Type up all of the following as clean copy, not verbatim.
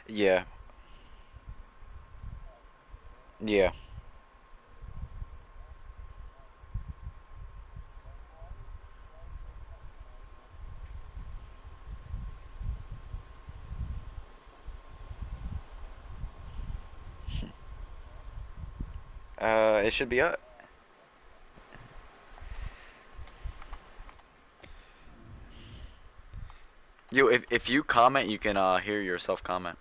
Yeah. Yeah. It should be up. If you comment, you can hear yourself comment.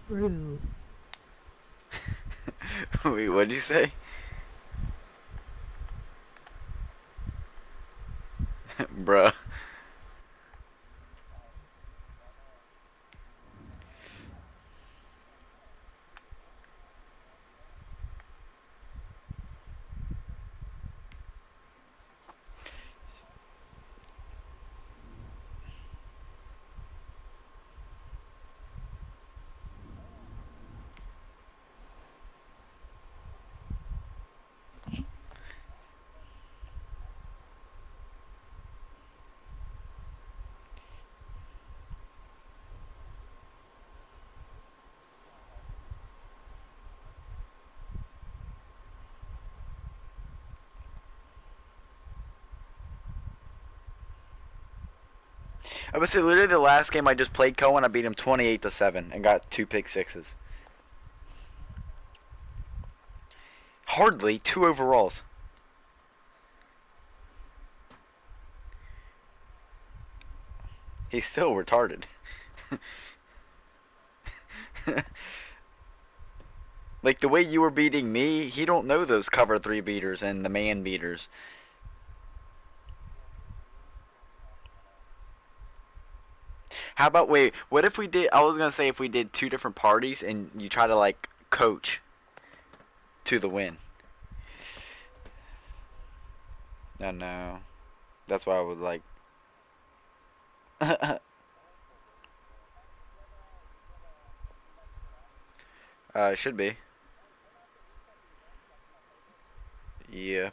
True. Wait, what did you say? Bruh. I would say literally the last game I just played Cohen, I beat him 28-7 and got two pick sixes. Hardly two overalls. He's still retarded. Like the way you were beating me, he don't know those cover three beaters and the man beaters. How about wait? What if we did? I was gonna say if we did two different parties and you try to like coach to the win. I know. That's why I would like. It should be. Yeah.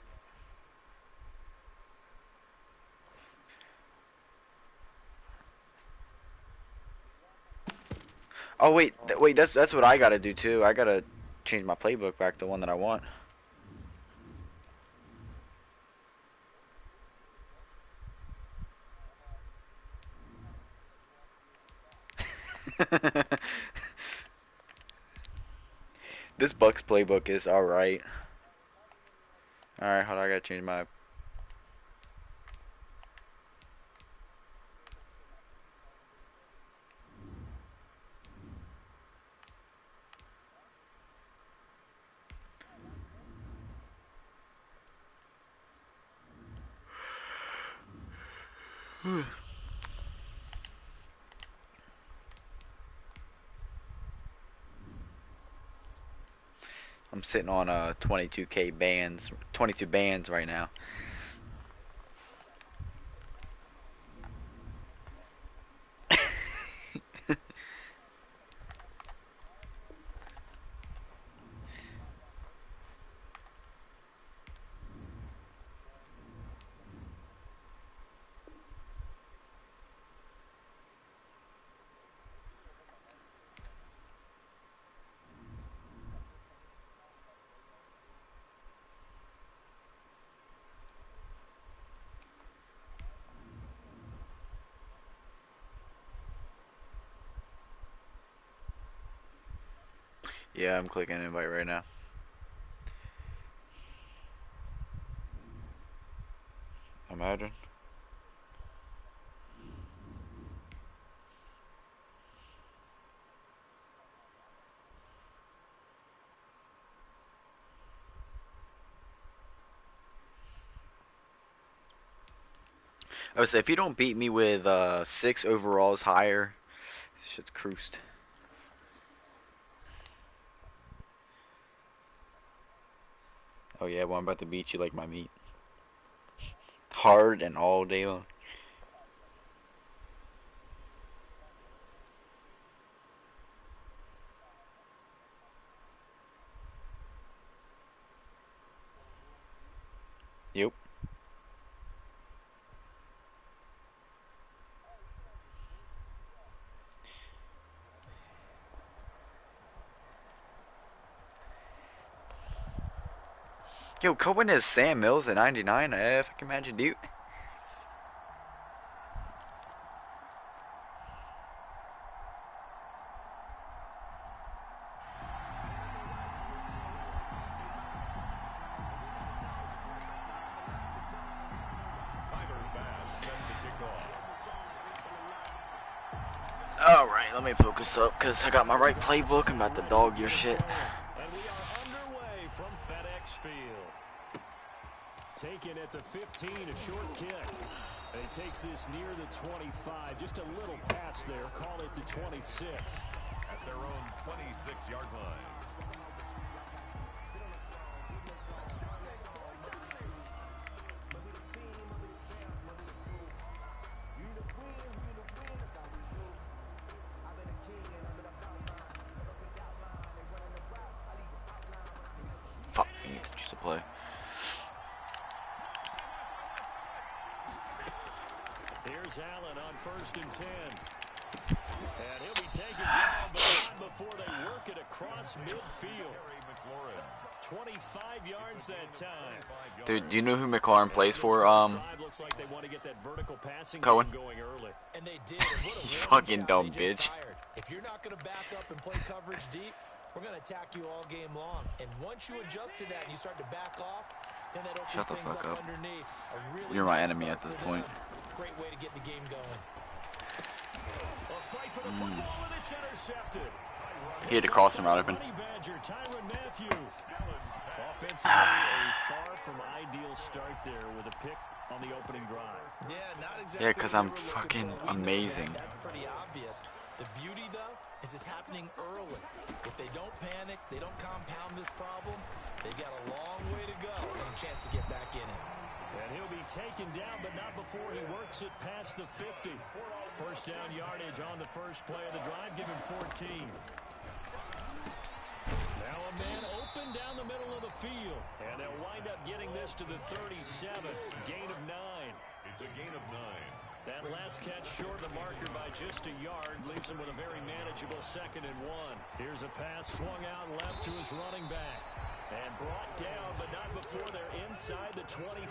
Oh wait, wait. That's what I gotta do too. I gotta change my playbook back to one that I want. This Bucks playbook is all right. All right, hold on. I gotta change my. I'm sitting on 22k bands, 22 bands right now. Yeah, I'm clicking invite right now. Imagine. I would say if you don't beat me with six overalls higher, shit's cruised. Oh yeah, well I'm about to beat you like my meat, hard and all day long. Yo, Coen is Sam Mills at 99. If I can imagine, dude. Alright, let me focus up because I got my right playbook. I'm about to dog your shit. And we are underway from FedEx Field. Taken at the 15, a short kick. And he takes this near the 25. Just a little pass there. Call it the 26. At their own 26-yard line. Fuck, I need to choose a play. Here's Allen on 1st and 10. And he'll be taken down, but not before they work it across midfield. 25 yards that time. Dude, do you know who McLaurin plays for? Looks like they want to get that vertical passing Coen. going early. And they did. You fucking dumb bitch. If you're not going to back up and play coverage deep, we're going to attack you all game long. And once you adjust to that and you start to back off, then that opens things up underneath. Really You're my enemy at this point. Great way to get the game going. A fight for the football, and it's intercepted. He had to cross him right open. Offensively, a far from ideal start there with a pick on the opening drive. Yeah, not exactly. Yeah, because I'm fucking amazing. That's pretty obvious. The beauty, though, is it's happening early. If they don't panic, they don't compound this problem, they've got a long way to go and a chance to get back in it. And he'll be taken down, but not before he works it past the 50. First down yardage on the first play of the drive. Give him 14. Now a man open down the middle of the field. And they'll wind up getting this to the 37. Gain of 9. It's a gain of 9. That last catch short of the marker by just a yard leaves him with a very manageable 2nd and 1. Here's a pass swung out left to his running back. And brought down, but not before they're inside the 25.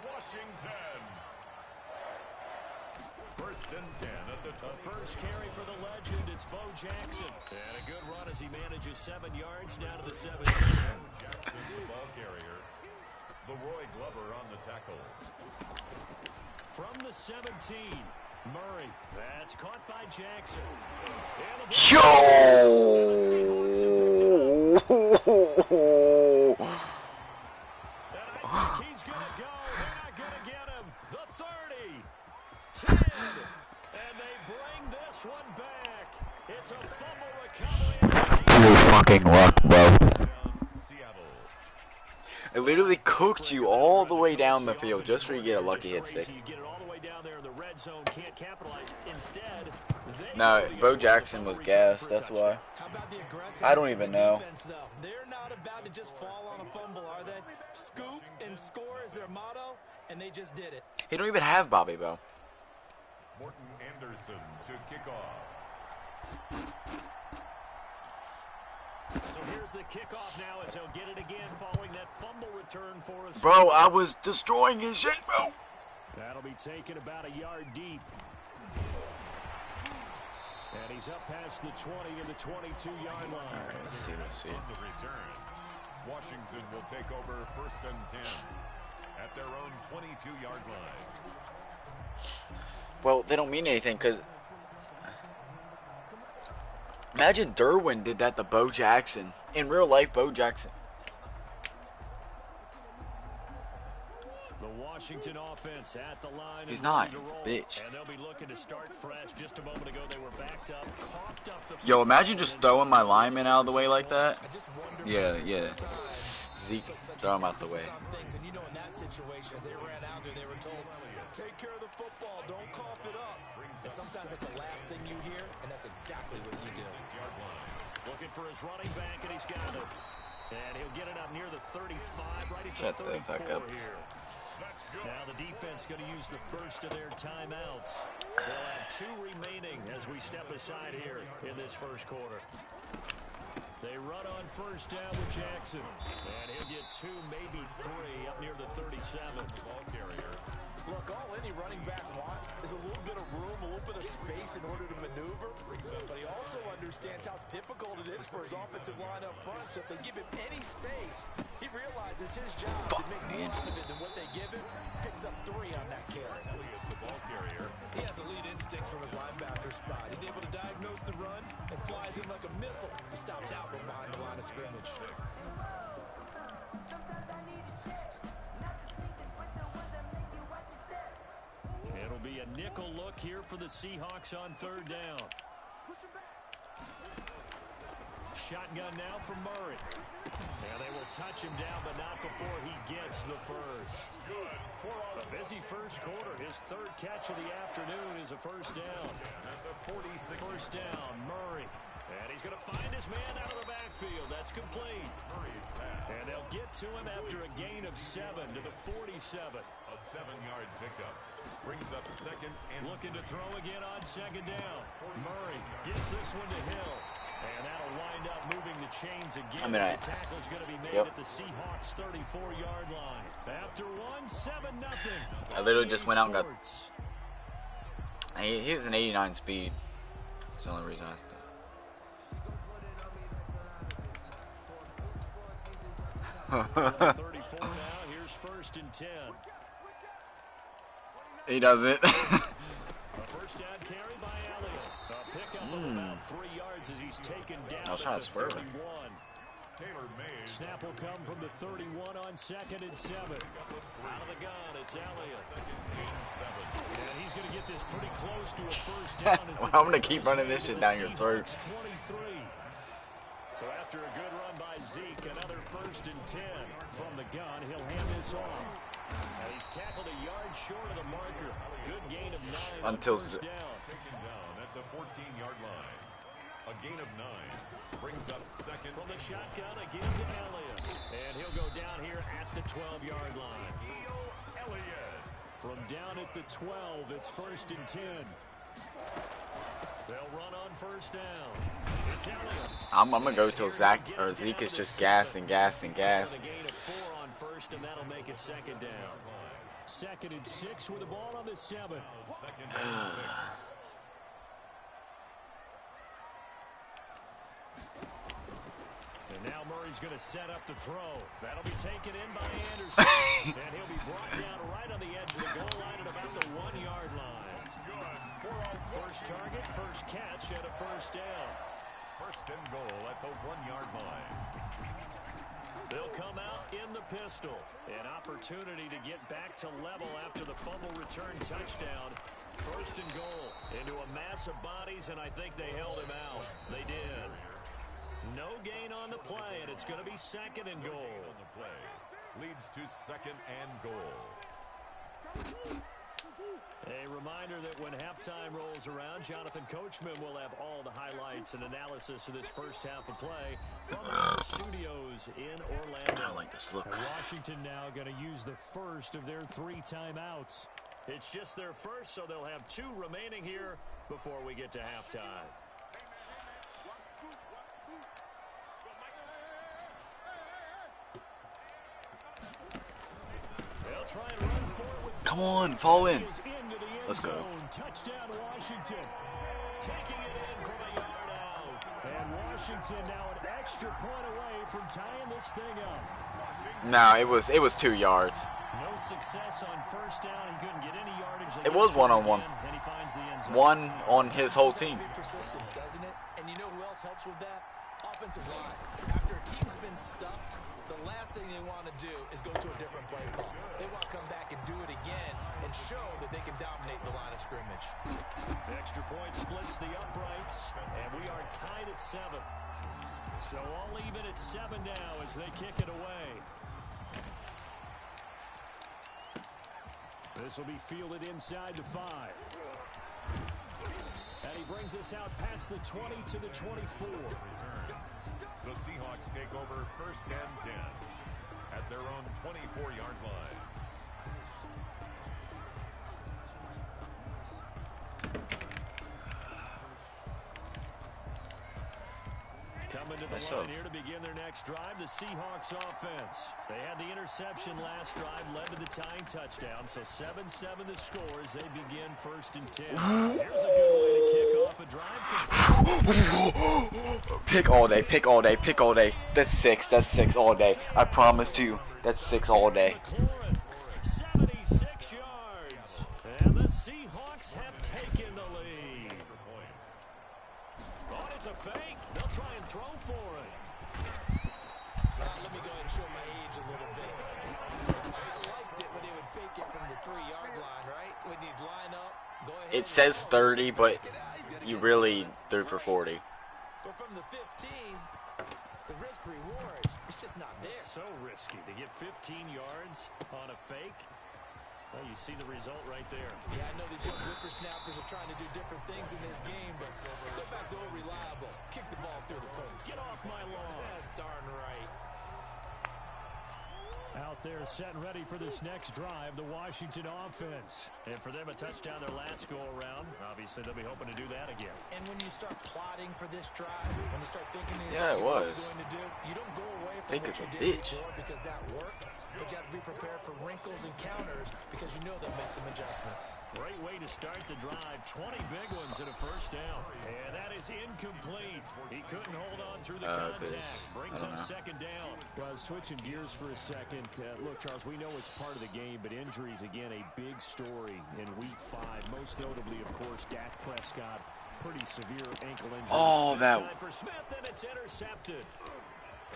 Washington. 1st and 10 at the top. First carry for the legend, it's Bo Jackson. And a good run as he manages 7 yards down to the 17. Jackson, the ball carrier. Leroy Glover on the tackle. From the 17, Murray. That's caught by Jackson. Yo! He's going to go. They're not going to get him. The 30. 10. And they bring this one back. It's a fumble recovery. Pure fucking luck, bro. I literally cooked you all the way down the field just for you to get a lucky hit stick. You get it all the way down there in the red zone, can't capitalize. Instead, No, Bo Jackson was gassed, that's why. I don't even know. They're not about to just fall on a fumble, are they? Scoop and score is their motto, and they just did it. He don't even have Bobby Bo. Morton Anderson to kick off. So here's the kickoff now as he'll get it again following that fumble return for us. Bro, I was destroying his shit, bro. That'll be taken about a yard deep. And he's up past the 20 to the 22-yard line. All right, let's see. On the return, Washington will take over 1st and 10 at their own 22-yard line. Well, they don't mean anything because imagine Derwin did that to Bo Jackson. In real life, Bo Jackson. The Washington offense at the line. He's not. He's a bitch. And they'll be looking to start fresh. Just a moment ago, they were backed up, coughed up the Yo, imagine just throwing my lineman out of the way like that. Yeah. Zeke, throw him out the way. And you know, in that situation, as they ran out there, they were told, take care of the football, don't cough it up. And sometimes that's the last thing you hear, and that's exactly what you do. Looking for his running back, and he's got it. And he'll get it up near the 35, right at Shut the the 34 fuck up. here. Now the defense going to use the first of their timeouts. They'll have 2 remaining as we step aside here in this first quarter. They run on first down with Jackson. And he'll get 2, maybe 3 up near the 37. Ball carrier. Look, all any running back wants is a little bit of room, a little bit of space in order to maneuver. But he also understands how difficult it is for his offensive line up front. So if they give him any space, he realizes his job to make more out of it than what they give him. Picks up 3 on that carry. Elliott, the ball carrier. He has elite instincts from his linebacker spot. He's able to diagnose the run and flies in like a missile to stop that one behind the line of scrimmage. It'll be a nickel look here for the Seahawks on third down. Shotgun now for Murray. And they will touch him down, but not before he gets the first. A busy first quarter. His third catch of the afternoon is a first down. At the 46. First down, Murray. And he's going to find his man out of the backfield. That's complete. Murray's pass. And they'll get to him after a gain of 7 to the 47. A 7-yard pickup. Brings up second and Looking to throw again on second down. Murray gets this one to Hill. And that'll wind up moving the chains again. The tackle's going to be made at the Seahawks' 34-yard line. After 7-0. I literally just went out and got. He was an 89 speed. That's the only reason I stopped. 34 now. Here's first and 10. He does it. A first down carry by Elliott. A pickup of about 3 yards as he's taken down. I was trying to swerve it. Taylor made. Snap will come from the 31 on second and 7. Out of the gun, it's Elliott. And he's going to get this pretty close to a first down. Well, I'm going to keep running this shit down your throat. 23. So after a good run by Zeke, another first and 10 from the gun. He'll hand this off. And he's tackled a yard short of the marker. Good gain of 9 until on first down. Taken down at the 14-yard line. A gain of 9. Brings up second. From the shotgun again to Elliott. And he'll go down here at the 12-yard line. Elliott. From down at the 12, it's first and 10. They'll run on first down. It's Elliott. I'm gonna go till Zeke is just gas and gas and gas. A gain of 4 on first, and that'll make it second down. Second and 6 with the ball on the 7. Second and 6. And now Murray's going to set up the throw. That'll be taken in by Anderson. And he'll be brought down right on the edge of the goal line at about the 1-yard line. First target, first catch, and a first down. First and goal at the 1-yard line. They'll come out in the pistol. An opportunity to get back to level after the fumble return touchdown. First and goal into a mass of bodies, and I think they held him out. They did. No gain on the play, and it's going to be second and goal. On the play leads to second and goal. A reminder that when halftime rolls around, Jonathan Coachman will have all the highlights and analysis of this first half of play from our studios in Orlando. I like this look. And Washington now going to use the first of their 3 timeouts. It's just their first, so they'll have 2 remaining here before we get to halftime. They'll try and run forward with Come on, fall in. Let's go. Touchdown Washington. Taking it in from a yard out. And Washington now an extra point away from tying this thing up. No, it was 2 yards. No success on first down. He couldn't get any yardage. It was one-on-one. And he finds the end zone. One on his whole team. Persistence, doesn't it? And you know who else helps with that? Offensive line. After a team's been stuffed, the last thing they want to do is go to a different play call. They want to come back and do it again and show that they can dominate the line of scrimmage. The extra point splits the uprights, and we are tied at 7. So all even at 7 now as they kick it away. This will be fielded inside the 5. And he brings us out past the 20 to the 24. The Seahawks take over first and 10 at their own 24-yard line. Coming to the Nice line job. here to begin their next drive, the Seahawks offense. They had the interception last drive, led to the tying touchdown, so 7-7 the score as they begin 1st and 10. Here's a good way to kick off a drive. Pick all day, pick all day, pick all day. That's six all day. I promise you, that's 6 all day. 76 yards. And the Seahawks have taken the lead. Oh, it's a fake. They'll try and throw for it. Let me go ahead and show my age a little bit. I liked it when they would fake it from the 3-yard line, right? When you'd line up, go ahead. It says 30, but you really threw for 40. But from the 15, the risk reward, it's just not there. So risky to get 15 yards on a fake. Well, you see the result right there. Yeah, I know these young whippersnappers are trying to do different things in this game, but let's go back to old reliable. Kick the ball through the post. Get off my lawn. That's darn right. Out there set and ready for this next drive, the Washington offense. And for them, a touchdown their last go-around. Obviously, they'll be hoping to do that again. And when you start plotting for this drive, when you start thinking to Yeah, yourself, it what was. you're going to do, you don't go away from Think what it's you a did bitch. before because that worked. But you have to be prepared for wrinkles and counters because you know they'll make some adjustments. Great way to start the drive. 20 big ones and a first down. And that is incomplete. He couldn't hold on through the contact. Brings up 2nd down. Well, switching gears for a second. Look, Charles, we know it's part of the game, but injuries, again, a big story in Week 5. Most notably, of course, Dak Prescott. Pretty severe ankle injury. Oh, This that... time for Smith, and it's intercepted.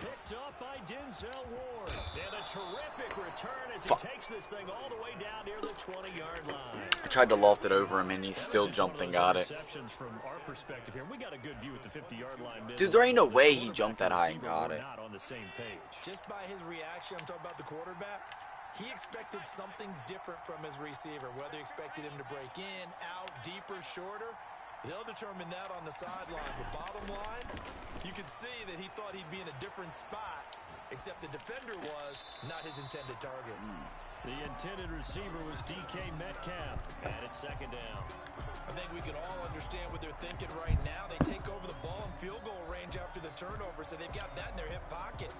Picked up by Denzel Ward. And a terrific return as he takes this thing all the way down near the 20-yard line. I tried to loft it over him, and he still jumped and got it. From our perspective here, we got a good view at the 50-yard line. Dude, there ain't no way he jumped that high and got it. Not on the same page. Just by his reaction, I'm talking about the quarterback, he expected something different from his receiver, whether he expected him to break in, out, deeper, shorter. They'll determine that on the sideline. But bottom line, you could see that he thought he'd be in a different spot, except the defender was not his intended target. The intended receiver was DK Metcalf, and it's 2nd down. I think we can all understand what they're thinking right now. They take over the ball in field goal range after the turnover, so they've got that in their hip pocket.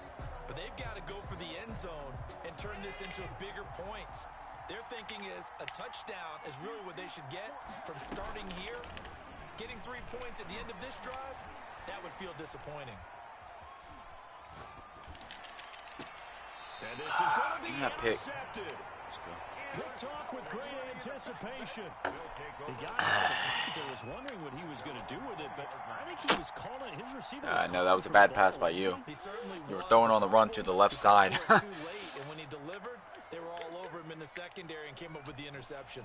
But they've got to go for the end zone and turn this into bigger points. Their thinking is a touchdown is really what they should get from starting here. Getting 3 points at the end of this drive, that would feel disappointing. And this is going to be pick. intercepted. Picked off with great anticipation. He got it. I was wondering what he was going to do with it, but I think he was calling his receiver. No, that was a bad pass by you. You were throwing on the run to the left side. Too late, and when he delivered, they were all over him in the secondary and came up with the interception.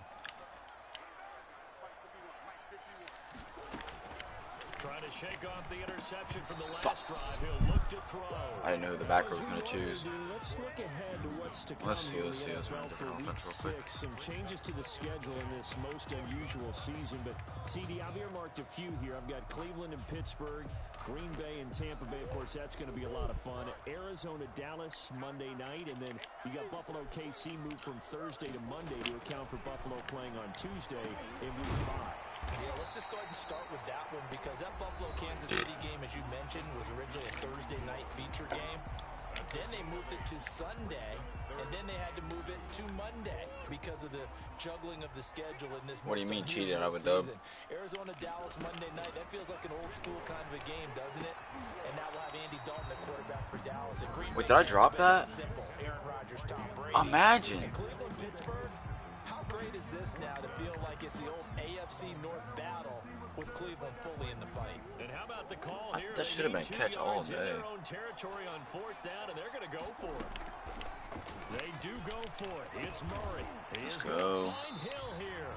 Trying to shake off the interception from the last drive. He'll look to throw. I didn't know who the backer was going to choose. Let's look ahead to what's to come. Let's see. here Let's in the run a NFL different for offense real Week quick. 6. Some changes to the schedule in this most unusual season. But, CD, I've earmarked a few here. I've got Cleveland and Pittsburgh, Green Bay and Tampa Bay. Of course, that's going to be a lot of fun. Arizona, Dallas, Monday night. And then you got Buffalo, KC moved from Thursday to Monday to account for Buffalo playing on Tuesday in Week 5. Yeah, let's just go ahead and start with that one because that Buffalo-Kansas City game, as you mentioned, was originally a Thursday night feature game. Then they moved it to Sunday, and then they had to move it to Monday because of the juggling of the schedule in this. What do you mean cheated? I would season. dub. Arizona, Dallas, Monday night. That feels like an old school kind of a game, doesn't it? And now we'll have Andy Dalton, the quarterback for Dallas. And Green Wait, Bay, did I drop Tampa Bay, that? Simple. Aaron Rodgers, Tom Brady. Imagine. And Cleveland, Pittsburgh. How great is this now to feel like it's the old AFC North battle with Cleveland fully in the fight? And how about the call here? That should have been a catch all day. In their own territory on 4th down, and they're going to go for it. They do go for it. It's Murray. He is going to find Hill here.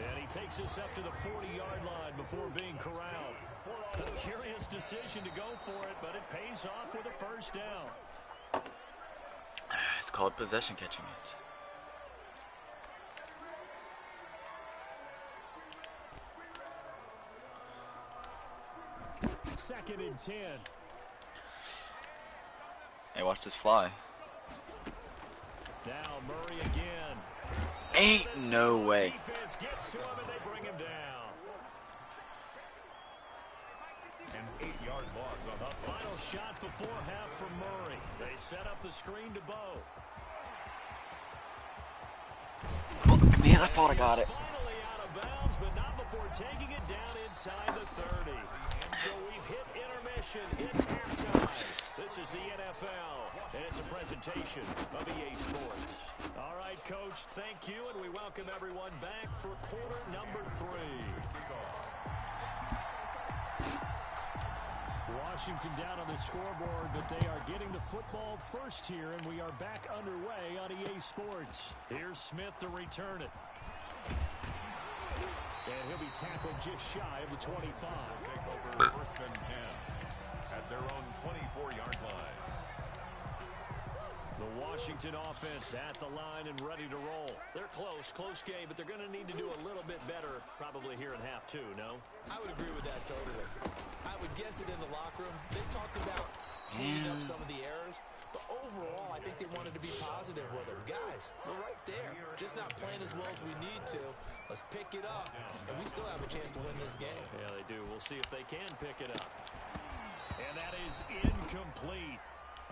And he takes us up to the 40-yard line before being corralled. A curious decision to go for it, but it pays off with a first down. It's called possession catching it. 2nd and 10. Hey, watch this fly. Now Murray again. Ain't no way. Defense gets to him and they bring him down. An 8-yard loss on A final shot before half from Murray. They set up the screen to Bo. Man, I thought I got it. Finally out of bounds, but not before taking it down inside the 30. So we've hit intermission. It's halftime. This is the NFL, and it's a presentation of EA Sports. All right, Coach, thank you, and we welcome everyone back for quarter number 3. Washington down on the scoreboard, but they are getting the football first here, and we are back underway on EA Sports. Here's Smith to return it. And he'll be tackled just shy of the 25. Take over first and 10 at their own 24-yard line. The Washington offense at the line and ready to roll. They're close game, but they're going to need to do a little bit better probably here in half 2, no? I would agree with that totally. I would guess it in the locker room. They talked about cleaning up some of the errors, but overall, I think they wanted to be positive with them. Guys, we're right there. Just not playing as well as we need to. Let's pick it up, and we still have a chance to win this game. Yeah, they do. We'll see if they can pick it up. And that is incomplete.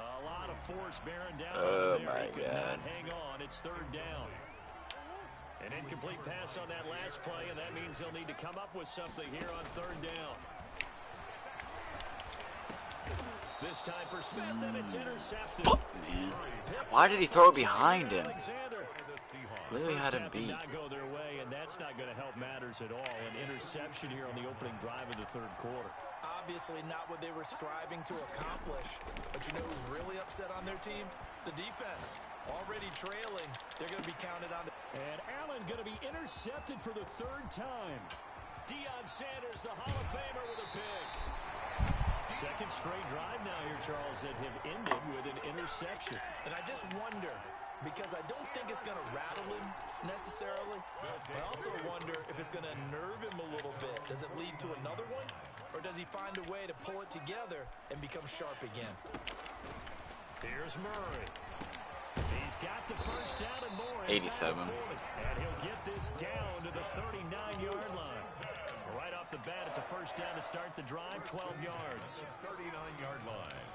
A lot of force bearing down over there. My He could God. not hang on. It's 3rd down. An incomplete pass on that last play, and that means they'll need to come up with something here on 3rd down. This time for Smith, and it's intercepted. Fuck, man. Why did he throw it behind him? Alexander. Literally had him First half did beat. not go their way, and that's not going to help matters at all. An interception here on the opening drive of the 3rd quarter. Obviously not what they were striving to accomplish. But you know who's really upset on their team? The defense. Already trailing. They're going to be counted on. And Allen going to be intercepted for the 3rd time. Deion Sanders, the Hall of Famer, with a pick. Second straight drive now here, Charles, that have ended with an interception. And I just wonder, because I don't think it's going to rattle him necessarily. I also wonder if it's going to nerve him a little bit. Does it lead to another one? Or does he find a way to pull it together and become sharp again? Here's Murray. He's got the first down and more. 87. And he'll get this down to the 39-yard line. Right off the bat, it's a first down to start the drive, 12 yards. 39-yard line.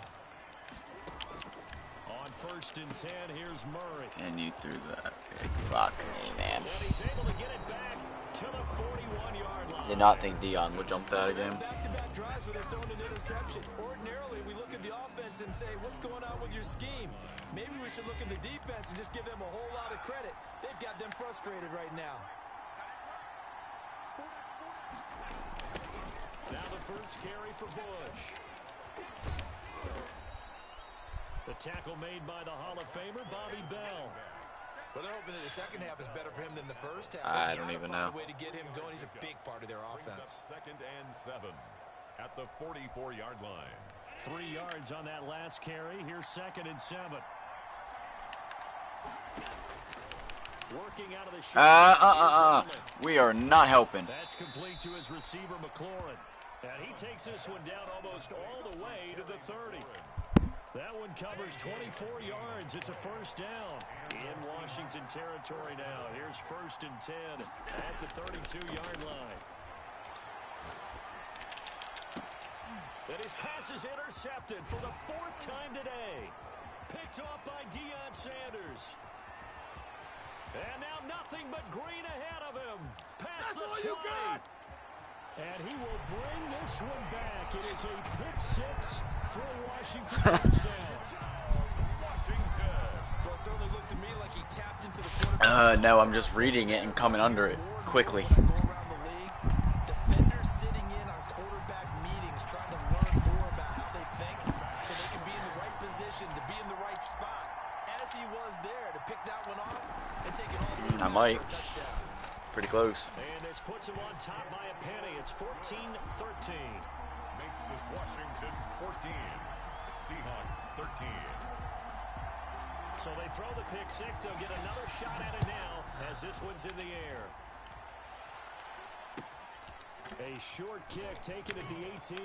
On 1st and 10, here's Murray. And you threw that pick. Fuck me, man. And he's able to get it back to the 41-yard line. Did not think Dion would jump that again. Back-to-back drives where they've thrown an interception. Ordinarily, we look at the offense and say, what's going on with your scheme? Maybe we should look at the defense and just give them a whole lot of credit. They've got them frustrated right now. Now the first carry for Bush. The tackle made by the Hall of Famer, Bobby Bell. Well, they're hoping that the second half is better for him than the first half. I don't even know. A way to get him going. He's a big part of their offense. 2nd and 7 at the 44-yard line. 3 yards on that last carry. Here's 2nd and 7. Working out of the shot. We are not helping. That's complete to his receiver, McLaurin. And he takes this one down almost all the way to the 30. That one covers 24 yards. It's a first down in Washington territory now. Here's 1st and 10 at the 32-yard line. And his pass is intercepted for the 4th time today. Picked off by Deion Sanders. And now nothing but green ahead of him. Past the 20. And he will bring this one back. It is a pick 6 for a Washington touchdown. Washington. Well, it certainly looked to me like he tapped into the quarterback. No, I'm just reading it and coming under it quickly. Go around the league. Defenders sitting in on quarterback meetings trying to learn more about how they think so they can be in the right position, to be in the right spot. As he was there to pick that one off and take it all the way I might. for a touchdown. Pretty close. And this puts him on top by a penny. It's 14-13. Makes this Washington 14. Seahawks 13. So they throw the pick 6. They'll get another shot at it now as this one's in the air. A short kick taken at the 18.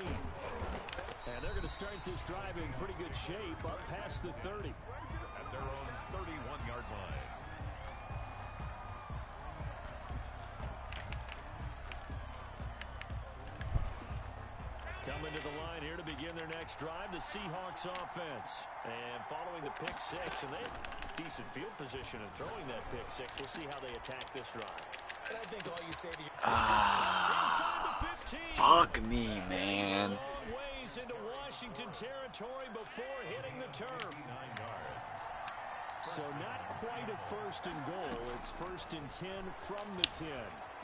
And they're going to start this drive in pretty good shape up past the 30. At their own 31-yard line. Coming to the line here to begin their next drive, the Seahawks offense. And following the pick six, and they have decent field position and throwing that pick six. We'll see how they attack this drive. And I think all you say to your Inside the 15. Fuck me, man. Long ways into Washington territory before hitting the turf. So not quite a first and goal. It's first and 10 from the 10.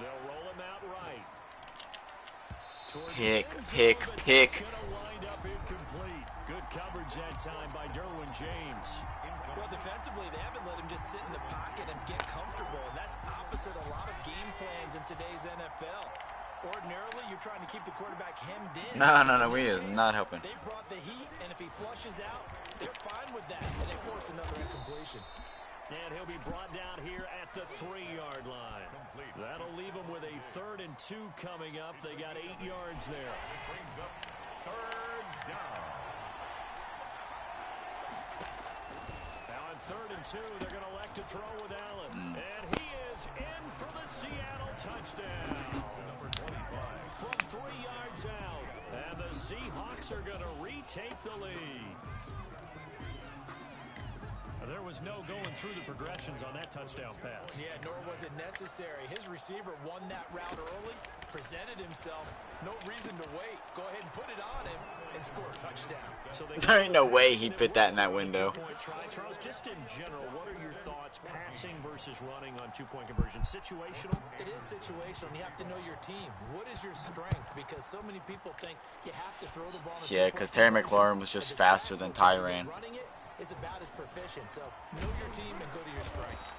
They'll roll him out right. Pick. Gonna wind up incomplete. Good coverage that time by Derwin James. Well, defensively, they haven't let him just sit in the pocket and get comfortable. And that's opposite a lot of game plans in today's NFL. Ordinarily, you're trying to keep the quarterback hemmed in. No, we are not helping. They brought the heat, and if he flushes out, they're fine with that. And they force another incompletion. And he'll be brought down here at the 3-yard line. That'll leave them with a 3rd and 2 coming up. They got 8 yards there. Brings up 3rd down. Now on 3rd and 2, they're going to elect to throw with Allen. And he is in for the Seattle touchdown. Number 25. From 3 yards out. And the Seahawks are going to retake the lead. There was no going through the progressions on that touchdown pass. Yeah, nor was it necessary. His receiver won that route early, presented himself. No reason to wait. Go ahead and put it on him and score a touchdown. So There ain't no way he'd fit that in that window. Charles, just in general, what are your thoughts passing versus running on two-point conversion? Situational? It is situational. You have to know your team. What is your strength? Because so many people think you have to throw the ball. Yeah, because Terry McLaurin was just faster than Tyrann. Running it is about as proficient. So know your team and go to your strength.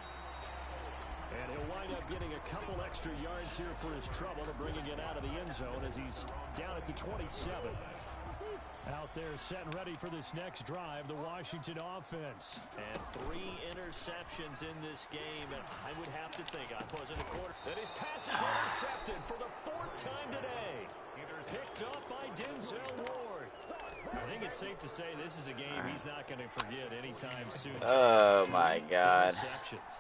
And he'll wind up getting a couple extra yards here for his trouble and bringing it out of the end zone as he's down at the 27. Out there set and ready for this next drive, the Washington offense. And 3 interceptions in this game, and I would have to think, I wasn't a quarter, that his pass is intercepted for the 4th time today. Picked up by Denzel Ward. I think it's safe to say this is a game he's not going to forget anytime soon. Oh, my God.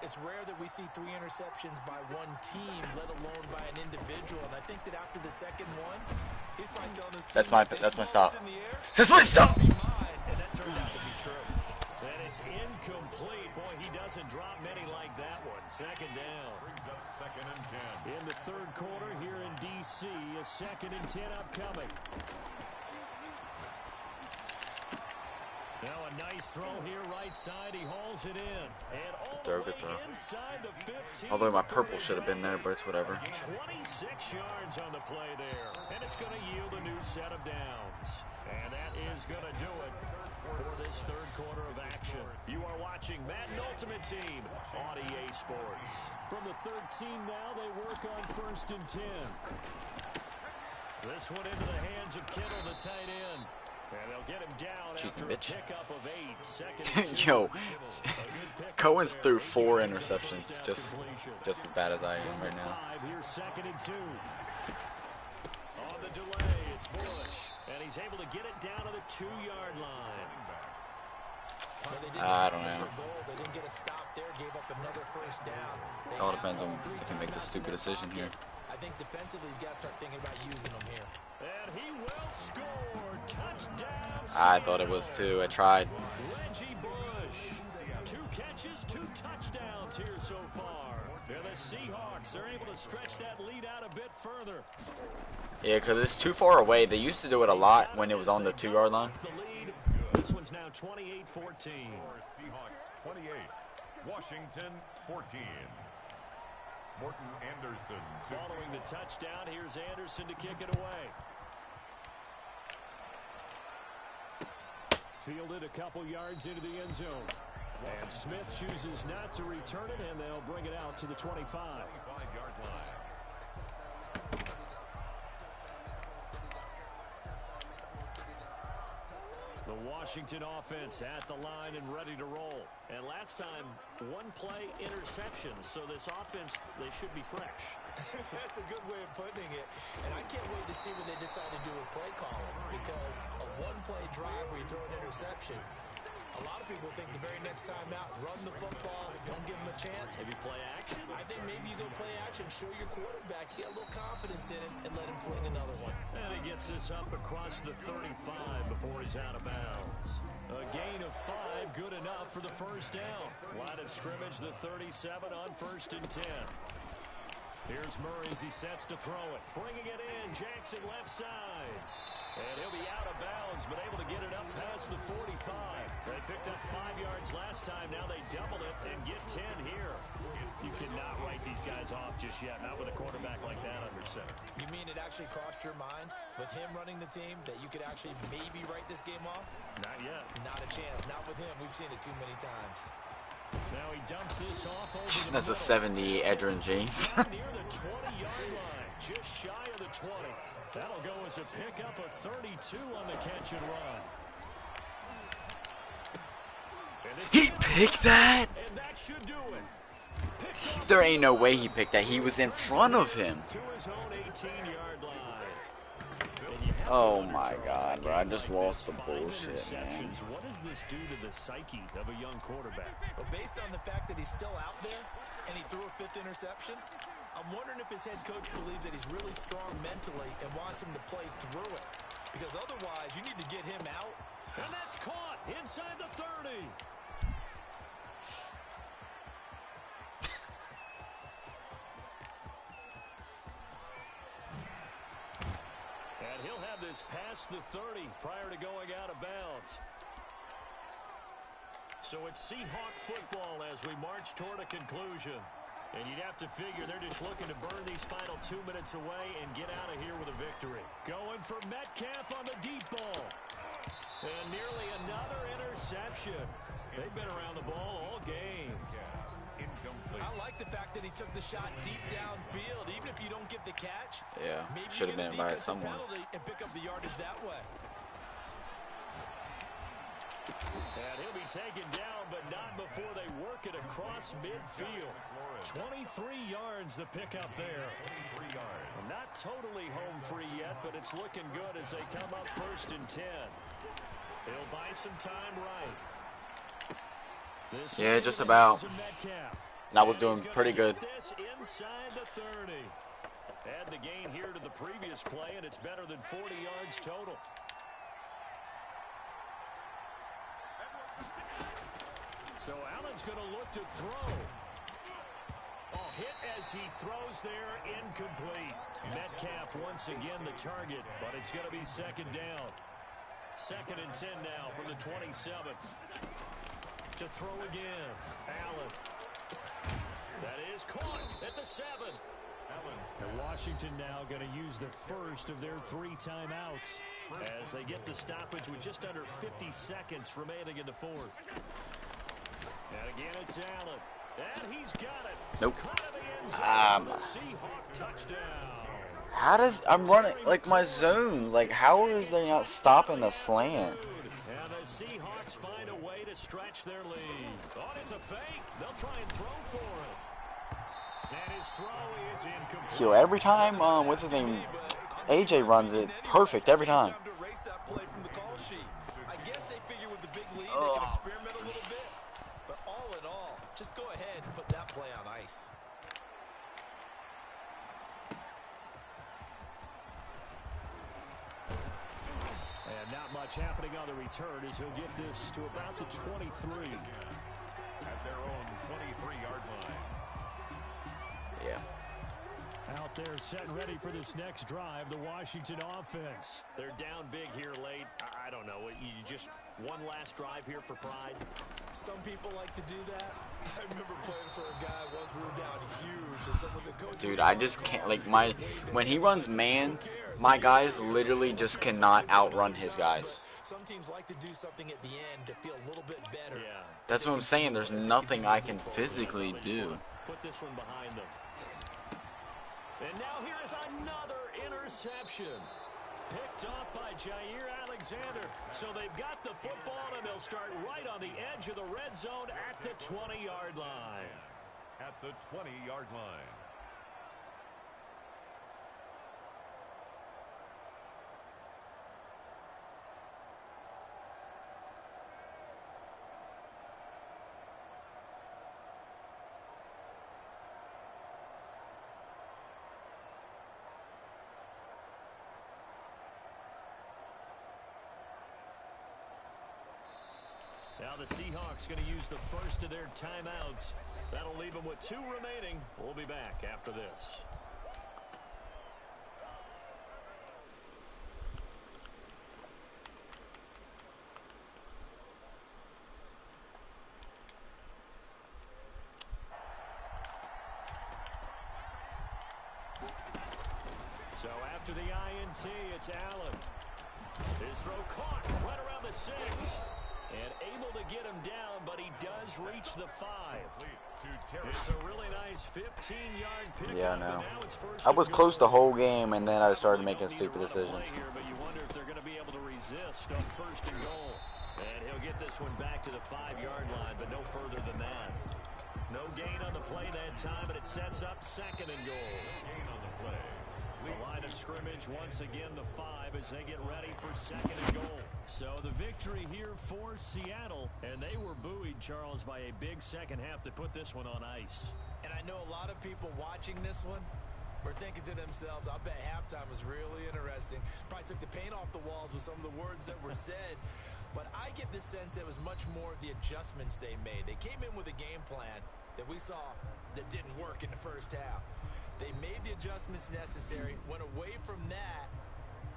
It's rare that we see 3 interceptions by one team, let alone by an individual. And I think that after the second one, he's probably telling his team, That's my stop. That's my stop. And that turned out to be true. And it's incomplete. Boy, he doesn't drop many like that one. 2nd down. Brings up 2nd and 10. In the 3rd quarter here in D.C., a 2nd and 10 upcoming. Now a nice throw here, right side. He hauls it in. And all the way inside the 15. Although my purple should have been there, but it's whatever. 26 yards on the play there. And it's going to yield a new set of downs. And that is going to do it for this 3rd quarter of action. You are watching Madden Ultimate Team on EA Sports. From the 13 now, they work on 1st and 10. This one into the hands of Kittle, the tight end. And they'll get him down after a pickup of 8. 2nd and 2. Yo, Cohen's threw 4 interceptions, just as bad as I am right now. Here's 2nd and 2. On the delay, it's Bush, and he's able to get it down to the 2-yard line. I don't know. They didn't get a stop there, gave up another 1st down. It all depends on if he makes a stupid decision here. I think defensively, you got to start thinking about using them here. And he will score. Touchdown. I thought it was too. I tried. Reggie Bush. 2 catches, 2 touchdowns here so far. And the Seahawks are able to stretch that lead out a bit further. Yeah, because it's too far away. They used to do it a lot when it was on the 2-yard line. The lead. This one's now 28-14. Seahawks 28, Washington 14. Morton Anderson. Following the touchdown, here's Anderson to kick it away. Fielded a couple yards into the end zone. And Smith chooses not to return it, and they'll bring it out to the 25. 25-yard line. The Washington offense at the line and ready to roll. And last time, 1-play interceptions. So this offense, they should be fresh. That's a good way of putting it. And I can't wait to see what they decide to do with play calling. Because a 1-play drive where you throw an interception, A lot of people think the very next time out, run the football, don't give him a chance. Maybe play action? I think maybe you go play action, show your quarterback, get a little confidence in him, and let him fling another one. And he gets this up across the 35 before he's out of bounds. A gain of 5, good enough for the first down. Line of scrimmage, the 37 on 1st and 10. Here's Murray as he sets to throw it. Bringing it in, Jackson left side. And he'll be out of bounds, but able to get it up past the 45. They picked up 5 yards last time. Now they double it and get 10 here. You cannot write these guys off just yet, not with a quarterback like that under center. You mean it actually crossed your mind with him running the team that you could actually maybe write this game off? Not yet. Not a chance. Not with him. We've seen it too many times. Now he dumps this off over the That's a middle. 70 Edrin James. Near the 20-yard line, just shy of the 20. That'll go as a pickup of 32 on the catch and run. He picked that? And that should do it. There ain't no way he picked that. He was in front of him. To his own 18-yard line. Oh my god, bro. I just lost the bullshit, man. What does this do to the psyche of a young quarterback? But based on the fact that he's still out there and he threw a 5th interception, I'm wondering if his head coach believes that he's really strong mentally and wants him to play through it. Because otherwise, you need to get him out. And that's caught inside the 30. And he'll have this past the 30 prior to going out of bounds. So it's Seahawk football as we march toward a conclusion. And you'd have to figure they're just looking to burn these final 2 minutes away and get out of here with a victory. Going for Metcalf on the deep ball. And nearly another interception. They've been around the ball all game. Incomplete. I like the fact that he took the shot deep downfield. Even if you don't get the catch, Yeah, maybe should you have get a been by defensive someone. penalty and pick up the yardage that way. And he'll be taken down, but not before they work it across midfield. 23 yards the pickup there. 23 yards. Well, not totally home free yet, but it's looking good as they come up 1st and 10. He'll buy some time right. This Yeah, just about. Metcalf. And I was doing pretty good. This inside the 30. Add the gain here to the previous play, and it's better than 40 yards total. So Allen's going to look to throw. Oh, hit as he throws there, incomplete. Metcalf once again the target, but it's going to be 2nd down. 2nd and 10 now from the 27. To throw again, Allen. That is caught at the 7. And Washington now going to use the first of their 3 timeouts as they get the stoppage with just under 50 seconds remaining in the 4th. And again, it's Allen. And he's got it. Nope. Caught in the end zone for the Seahawk touchdown. How does I'm running like my zone? Like how is they not stopping the slant? And the Seahawks find a way to stretch their lead. Oh, it's a fake. They'll try and throw for it. And his throw is incomplete. Yo, every time what's his name? AJ runs it perfect every time. Time to erase that play from the call sheet. I guess they figure with the big lead they can experiment a little bit. But all in all, just go ahead and put that play on ice. And not much happening on the return as he'll get this to about the 23. At their own 23-yard line. Yeah. Out there set and ready for this next drive, the Washington offense. They're down big here late. I don't know. You just one last drive here for pride. Some people like to do that. I remember playing for a guy once we were down huge, and someone said, "Coach, Dude, I just can't like when he runs man, my guys literally just cannot outrun his guys. Some teams like to do something at the end to feel a little bit better. Yeah. That's what I'm saying. There's nothing I can physically do. Put this one behind them. And now here is another interception. Picked off by Jair Alexander. So they've got the football, and they'll start right on the edge of the red zone at the 20-yard line. At the 20-yard line. Now the Seahawks going to use the first of their timeouts. That'll leave them with 2 remaining. We'll be back after this. So after the INT, it's Allen. His throw caught right around the 6. And able to get him down, but he does reach the 5. It's a really nice 15-yard pickup. Yeah, I know. I was close the whole game, and then I started making stupid decisions. Here, but you wonder if they're going to be able to resist on 1st and goal. And he'll get this one back to the 5-yard line, but no further than that. No gain on the play that time, and it sets up 2nd and goal. Gain on the play. The line of scrimmage once again the 5 as they get ready for 2nd and goal. So the victory here for Seattle, and they were buoyed, Charles, by a big second half to put this one on ice. And I know a lot of people watching this one were thinking to themselves, I bet halftime was really interesting. Probably took the paint off the walls with some of the words that were said. But I get the sense it was much more of the adjustments they made. They came in with a game plan that we saw that didn't work in the first half. They made the adjustments necessary, went away from that,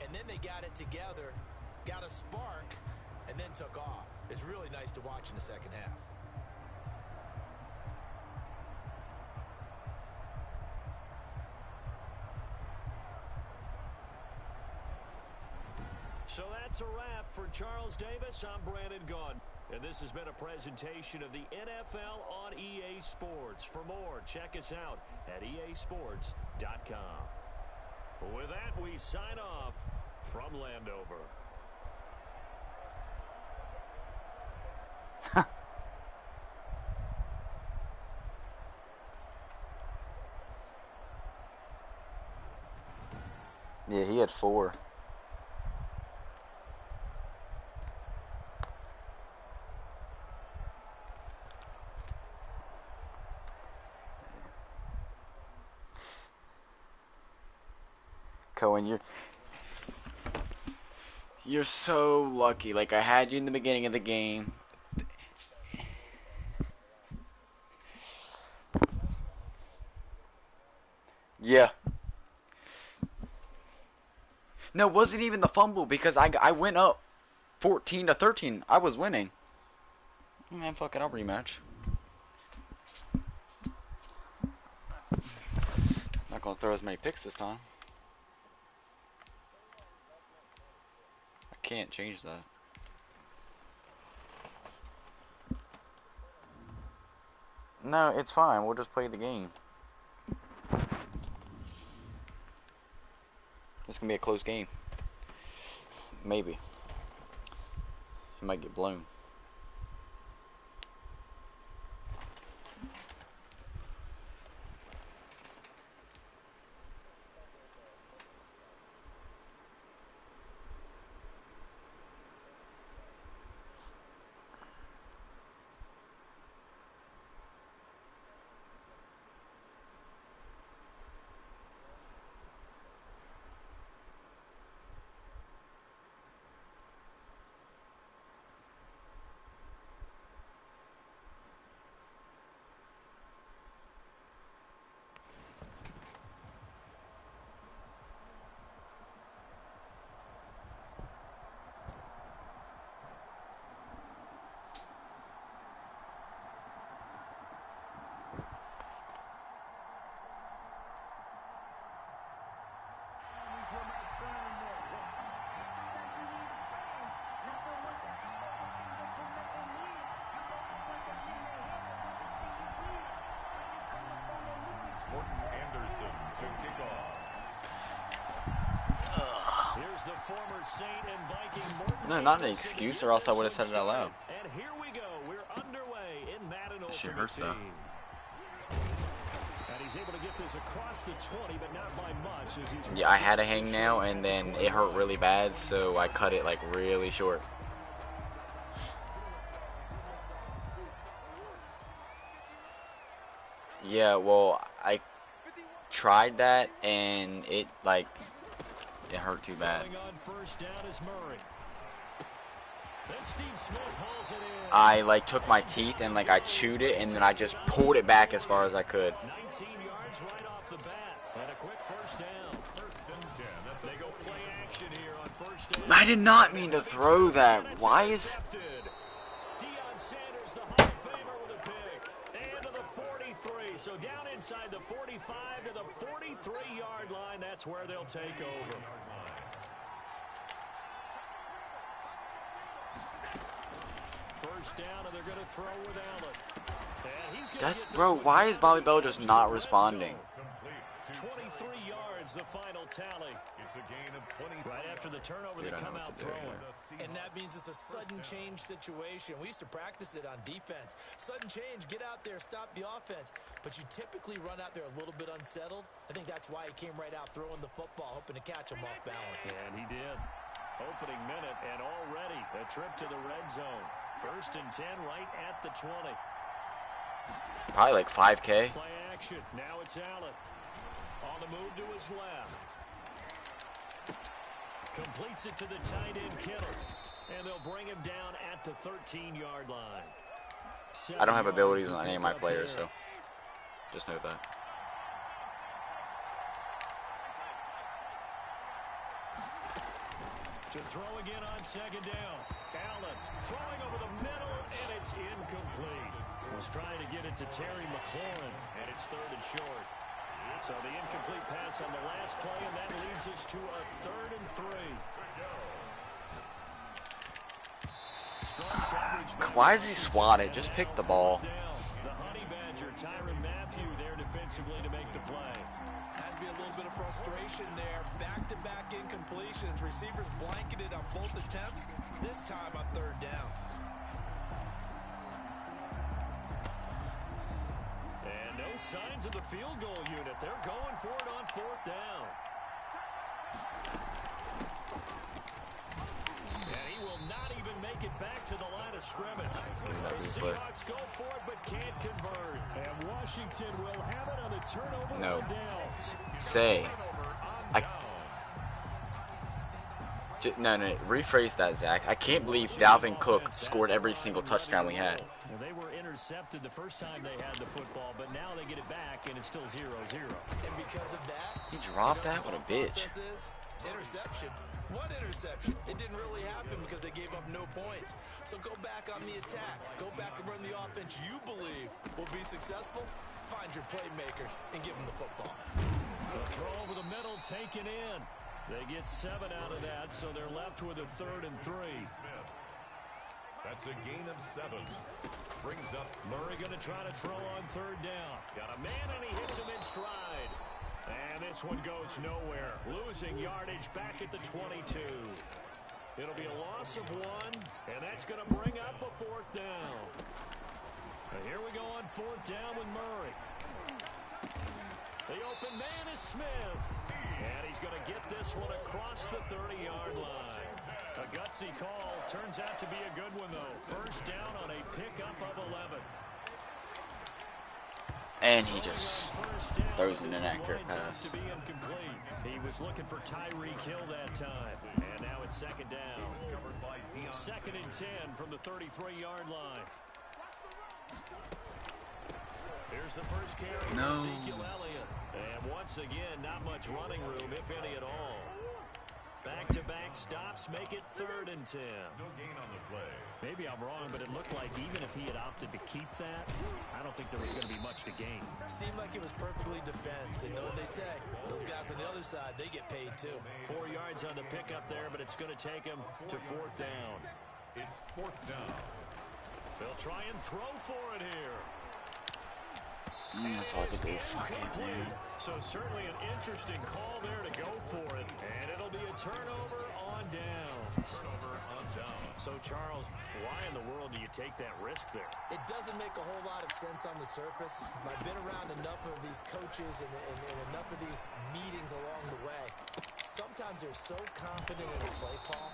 and then they got it together, got a spark, and then took off. It's really nice to watch in the second half. So that's a wrap for Charles Davis. I'm Brandon Gaudin. And this has been a presentation of the NFL on EA Sports. For more, check us out at easports.com. With that, we sign off from Landover. Yeah, he had 4. Coen, you're so lucky. Like, I had you in the beginning of the game. Yeah. No, it wasn't even the fumble because I went up 14-13. I was winning. Man, fuck it, I'll rematch. Not gonna throw as many picks this time. I can't change that. No, it's fine. We'll just play the game. It's gonna be a close game. Maybe. It might get blown. To kick off. Here's the former Saint and Viking Morton. No, not an excuse, or else I would have said it out loud. And here we go. We're underway in Madden That shit Ultimate hurts, though. Team. And he's able to get this across the 20, but not by much. As he's Yeah, I had a hang now, and then it hurt really bad, so I cut it like really short. Yeah, well, I tried that, and it hurt too bad. On first down is Murray. Then Steve Smith hauls it in. I like took my teeth and like I chewed it and then I just pulled it back as far as I could. 19 yards right off the bat. And a quick first down. First and 10. They go play action here on first down. I did not mean to throw that. Why is... Deion Sanders, the Hall of Famer, with a pick. And to the 43. So down inside the 45 to the 43-yard line. That's where they'll take over. First down, and they're going to throw with Allen. And he's going to get this Bro, one why down is Bobby Bell to just the not red responding? zone. 23 yards, the final tally. It's a gain of 20. Right after the turnover, Dude, they I know come what out to do throwing. here. And that means it's a sudden change situation. We used to practice it on defense. Sudden change, get out there, stop the offense. But you typically run out there a little bit unsettled. I think that's why he came right out throwing the football, hoping to catch him off balance. And he did. Opening minute, and already a trip to the red zone. First and 10 right at the 20. Probably like 5K. Play action. Now it's Allen. On the move to his left. Completes it to the tight end, Kittle. And they'll bring him down at the 13-yard line. I don't have abilities on any of my players, so just know that. To throw again on second down. Allen throwing over the middle, and it's incomplete. Was trying to get it to Terry McLaurin, and it's third and short. So the incomplete pass on the last play, and that leads us to a 3rd and 3. Strong coverage. Why is he swatted? Just pick the ball. The Honey Badger, Tyrann Mathieu, there defensively to make the play. Has to be a little bit of frustration there. Back-to-back incompletions. Receivers blanketed on both attempts. This time on 3rd down. And no signs of the field goal unit. They're going for it on 4th down. And he will not even make it back to the line of scrimmage. The Seahawks go for it but can't convert. And Washington will have it on the turnover No. on downs. Say. No, rephrase that, Zach. I can't believe Dalvin Cook scored every single touchdown we had. Well, they were intercepted the first time they had the football, but now they get it back, and it's still 0-0. And because of that, He dropped that? What a bitch. Interception. What interception? It didn't really happen because they gave up no points. So go back on the attack. Go back and run the offense you believe will be successful. Find your playmakers and give them the football. The throw over the middle taken in. They get 7 out of that, so they're left with a 3rd and 3. That's a gain of 7. Brings up Murray going to try to throw on 3rd down. Got a man, and he hits him in stride. And this one goes nowhere. Losing yardage back at the 22. It'll be a loss of 1, and that's going to bring up a 4th down. And here we go on 4th down with Murray. The open man is Smith. And he's going to get this one across the 30-yard line. A gutsy call. Turns out to be a good one, though. First down on a pickup of 11. And he just throws an inaccurate pass. To be incomplete. He was looking for Tyreek Hill that time. And now it's 2nd down. 2nd and 10 from the 33-yard line. Here's the first carry. No. Ezekiel Elliott. And once again, not much running room, if any at all. Back-to-back stops make it 3rd and 10. no gain on the play. Maybe I'm wrong, but it looked like even if he had opted to keep that, I don't think there was going to be much to gain. Seemed like it was perfectly defense. And you know what they say? Those guys on the other side, they get paid too. 4 yards on the pickup there, but it's going to take him to 4th down. It's 4th down. They'll try and throw for it here. That's all I could do. Fucking Incomplete. So certainly an interesting call there to go for it. And it'll be a turnover on downs. Turnover on down. So, Charles, why in the world do you take that risk there? It doesn't make a whole lot of sense on the surface. I've been around enough of these coaches and enough of these meetings along the way. Sometimes they're so confident in a play call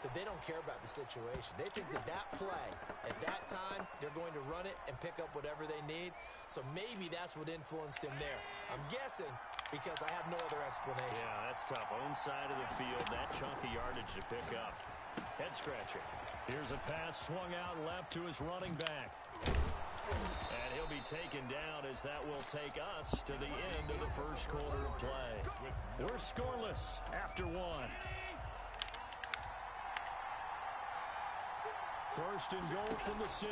that they don't care about the situation. They think that play, at that time, they're going to run it and pick up whatever they need. So maybe that's what influenced him there. I'm guessing because I have no other explanation. Yeah, that's tough. Own side of the field, that chunk of yardage to pick up. Head scratching. Here's a pass swung out left to his running back. And he'll be taken down as that will take us to the end of the first quarter of play. We're scoreless after one. First and goal from the 6.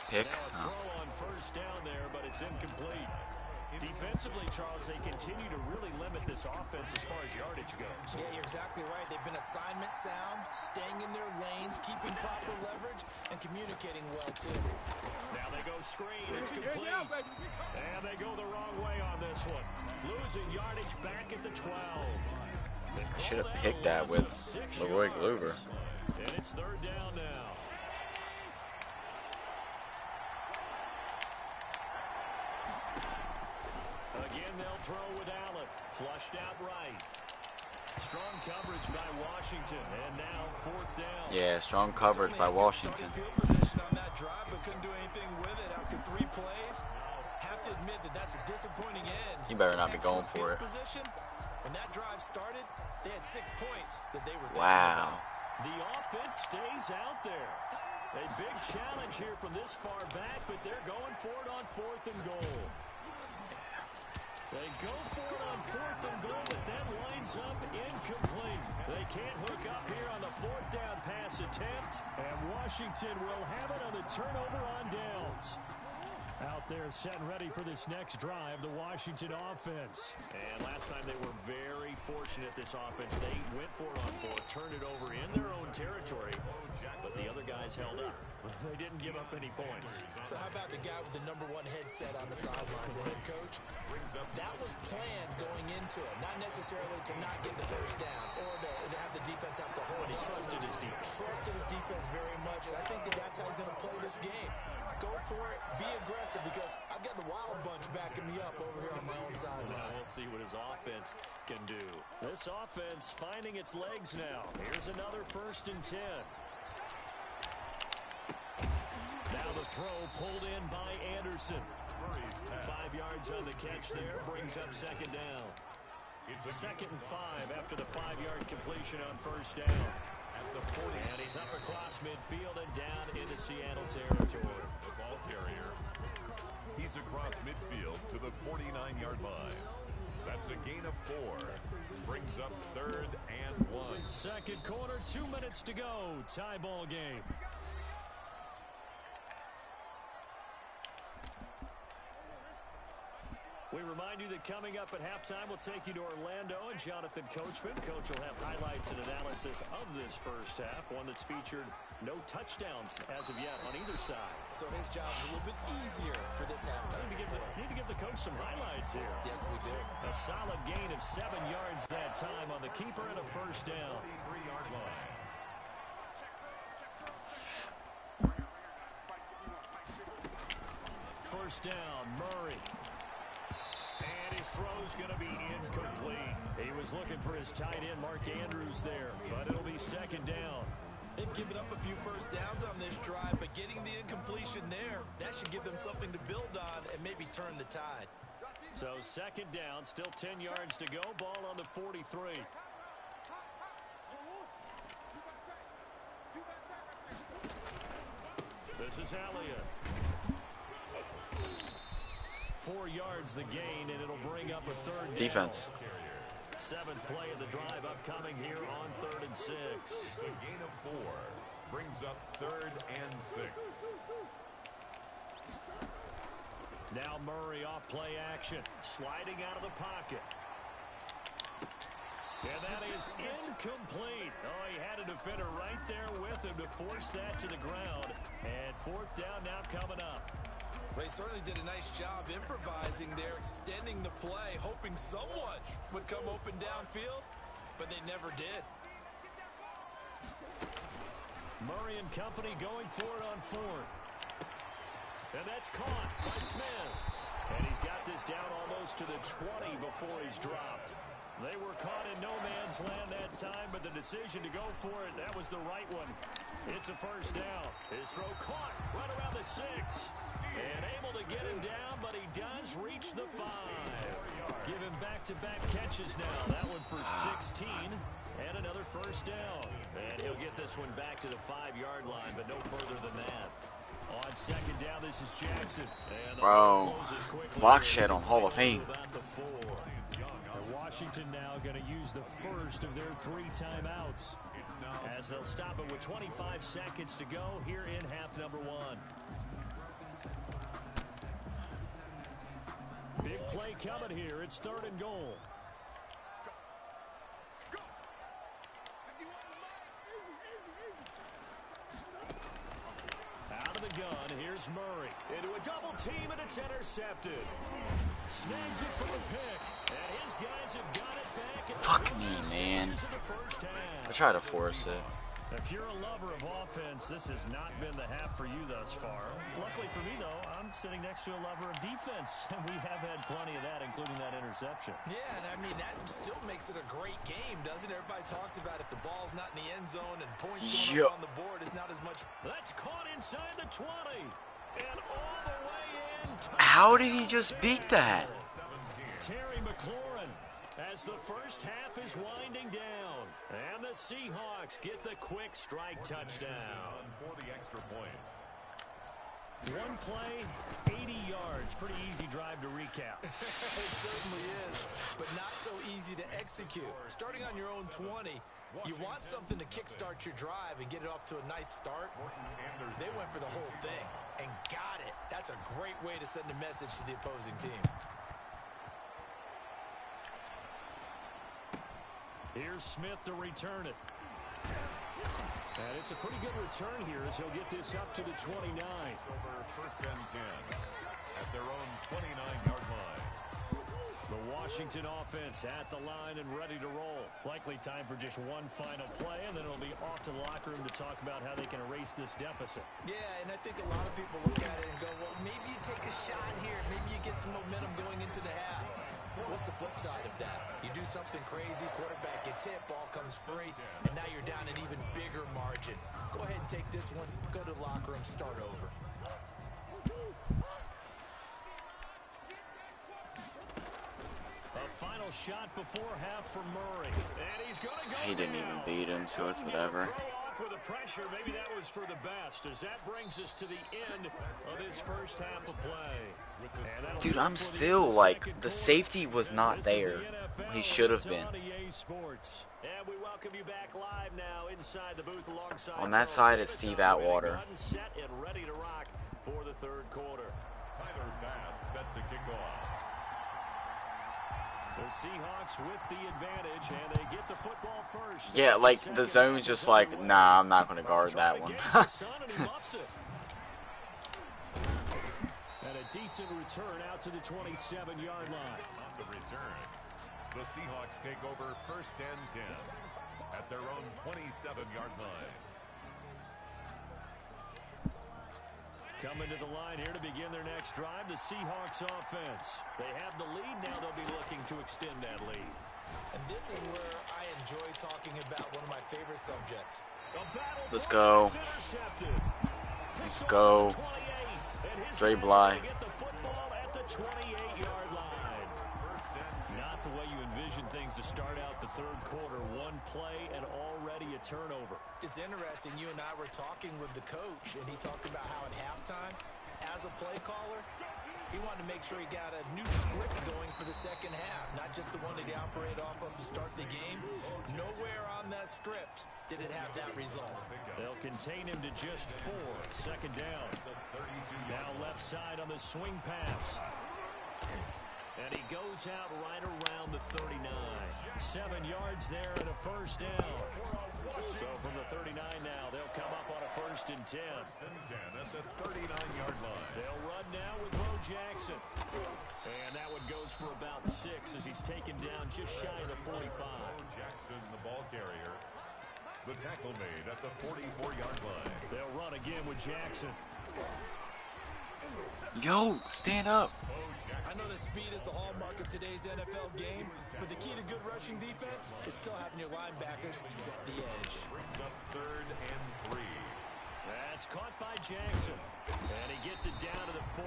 Pick. Now a throw on first down there, but it's incomplete. Defensively, Charles, they continue to really limit this offense as far as yardage goes. Yeah, you're exactly right. They've been assignment sound, staying in their lanes, keeping proper leverage, and communicating well, too. Now they go screen. It's complete. And they go the wrong way on this one. Losing yardage back at the 12. Should have picked that with Leroy Glover. And it's third down now. Again, they'll throw with Allen. Flushed out right. Strong coverage by Washington. And now fourth down. Yeah, strong coverage by Washington. Field position on that drive, but couldn't do anything with it after 3 plays. Have to admit that that's a disappointing end. He better not be going for it. Position. When that drive started, they had 6 points that they were thinking Wow. about. The offense stays out there. A big challenge here from this far back, but they're going for it on fourth and goal. They go for it on fourth and goal, but that winds up incomplete. They can't hook up here on the fourth down pass attempt, and Washington will have it on the turnover on downs. Out there set and ready for this next drive, the Washington offense. And last time they were very fortunate, this offense. They went for it on fourth, turned it over in their own territory, but the other guys held up. They didn't give up any points. So how about the guy with the #1 headset on the sidelines, the head coach? That was planned going into it, not necessarily to not get the first down or to have the defense have to hold. He trusted his defense. Trusted his defense very much, and I think that that's how he's going to play this game. Go for it, be aggressive, because I've got the wild bunch backing me up over here on my own sideline. Now we'll see what his offense can do. This offense finding its legs now. Here's another first and 10. Now the throw pulled in by Anderson. 5 yards on the catch there, brings up second down. Second and 5 after the 5-yard completion on first down. And he's up across midfield and down into Seattle territory. The ball carrier. He's across midfield to the 49-yard line. That's a gain of 4. Brings up third and 1. Second quarter, 2 minutes to go. Tie ball game. We remind you that coming up at halftime, we'll take you to Orlando and Jonathan Coachman. Coach will have highlights and analysis of this first half, one that's featured no touchdowns as of yet on either side. So his job's a little bit easier for this halftime. Need to give the coach some highlights here. Yes, we do. A solid gain of 7 yards that time on the keeper and a first down. 3-yard line. First down, Murray. And his throw's going to be incomplete. He was looking for his tight end, Mark Andrews, there, but it'll be second down. They've given up a few first downs on this drive, but getting the incompletion there, that should give them something to build on and maybe turn the tide. So second down, still 10 yards to go, ball on the 43. This is Elliott. 4 yards the gain, and it'll bring up a third down. Defense. 7th play of the drive upcoming here on 3rd and 6. It's a gain of 4. Brings up third and 6. Now Murray off play action, sliding out of the pocket. And that is incomplete. Oh, he had a defender right there with him to force that to the ground. And fourth down now coming up. They certainly did a nice job improvising there, extending the play, hoping someone would come open downfield, but they never did. Murray and company going for it on fourth. And that's caught by Smith. And he's got this down almost to the 20 before he's dropped. They were caught in no man's land that time, but the decision to go for it, that was the right one. It's a first down. His throw caught right around the 6. And able to get him down, but he does reach the 5. Give him back-to-back catches now. That one for 16 and another first down. And he'll get this one back to the 5-yard line, but no further than that. On second down, this is Jackson. And the Bro, closes quickly. block shed on Hall of Fame. About the 4. And Washington now going to use the first of their 3 timeouts, as they'll stop it with 25 seconds to go here in half number 1. Big play coming here. It's 3rd and goal. Out of the gun, here's Murray. Into a double team, and it's intercepted. Snags it for a pick, and his guys have got it back at the Fuck closing me, man. stages of the first half. I try to force it. If you're a lover of offense, this has not been the half for you thus far. Luckily for me, though, I'm sitting next to a lover of defense, and we have had plenty of that, including that interception. Yeah, and I mean, that still makes it a great game, doesn't it? Everybody talks about if the ball's not in the end zone and points going up on the board, it's not as much. That's caught inside the 20, and all the way in. How did he just beat that? Terry McLaurin, as the first half is winding down. And the Seahawks get the quick strike touchdown. For the extra point. One play, 80 yards. Pretty easy drive to recap. It certainly is, but not so easy to execute. Starting on your own 20, you want something to kickstart your drive and get it off to a nice start. They went for the whole thing and got it. That's a great way to send a message to the opposing team. Here's Smith to return it. And it's a pretty good return here as he'll get this up to the 29. Over 1st and 10 at their own 29-yard line. The Washington offense at the line and ready to roll. Likely time for just one final play, and then it'll be off to the locker room to talk about how they can erase this deficit. Yeah, and I think a lot of people look at it and go, well, maybe you take a shot here. Maybe you get some momentum going into the half. What's the flip side of that? You do something crazy, quarterback gets hit, ball comes free, and now you're down an even bigger margin. Go ahead and take this one, go to the locker room, start over. A final shot before half for Murray. And he's going to go He didn't even down. beat him, so it's whatever. Throw off with the pressure. Maybe that was for the best, as that brings us to the end of this first half of play. And that'll Dude, do it I'm for the still end of like, second the quarter. safety was not This is there. the NFL. He should have It's been. on EA Sports. And we welcome you back live now inside the booth alongside On that Charles side is Davis. Steve I'm Atwater. ready, set and ready to rock for the 3rd quarter. Tyler Bass set to kick off. The Seahawks with the advantage, and they get the football first. Yeah, That's like, second the zone's just like, underway. nah, I'm not going to guard that Trying one. to gauge the sun, and he muffs it. And a decent return out to the 27-yard line. On the return, the Seahawks take over 1st and 10 at their own 27-yard line. Coming to the line here to begin their next drive, the Seahawks offense. They have the lead. Now they'll be looking to extend that lead. And this is where I enjoy talking about one of my favorite subjects. Let's go. Let's go. Dre Bly. Get the football at the 28-yard line. Not the way you envision things to start out the 3rd quarter. One play and already a turnover. It's interesting. You and I were talking with the coach, and he talked about how at halftime, as a play caller, he wanted to make sure he got a new script going for the second half, not just the one that he operated off of to start the game. Nowhere on that script did it have that result. They'll contain him to just 4. Second down. Now left side on the swing pass. And he goes out right around the 39. 7 yards there and a first down. So from the 39 now, they'll come up on a 1st and 10. At the 39-yard line. They'll run now with Bo Jackson. And that one goes for about 6 as he's taken down just shy of the 45. Jackson, the ball carrier. The tackle made at the 44-yard line. They'll run again with Jackson. Yo, stand up. I know that speed is the hallmark of today's NFL game, but the key to good rushing defense is still having your linebackers set the edge. Brings up 3rd and 3. That's caught by Jackson. And he gets it down to the 48,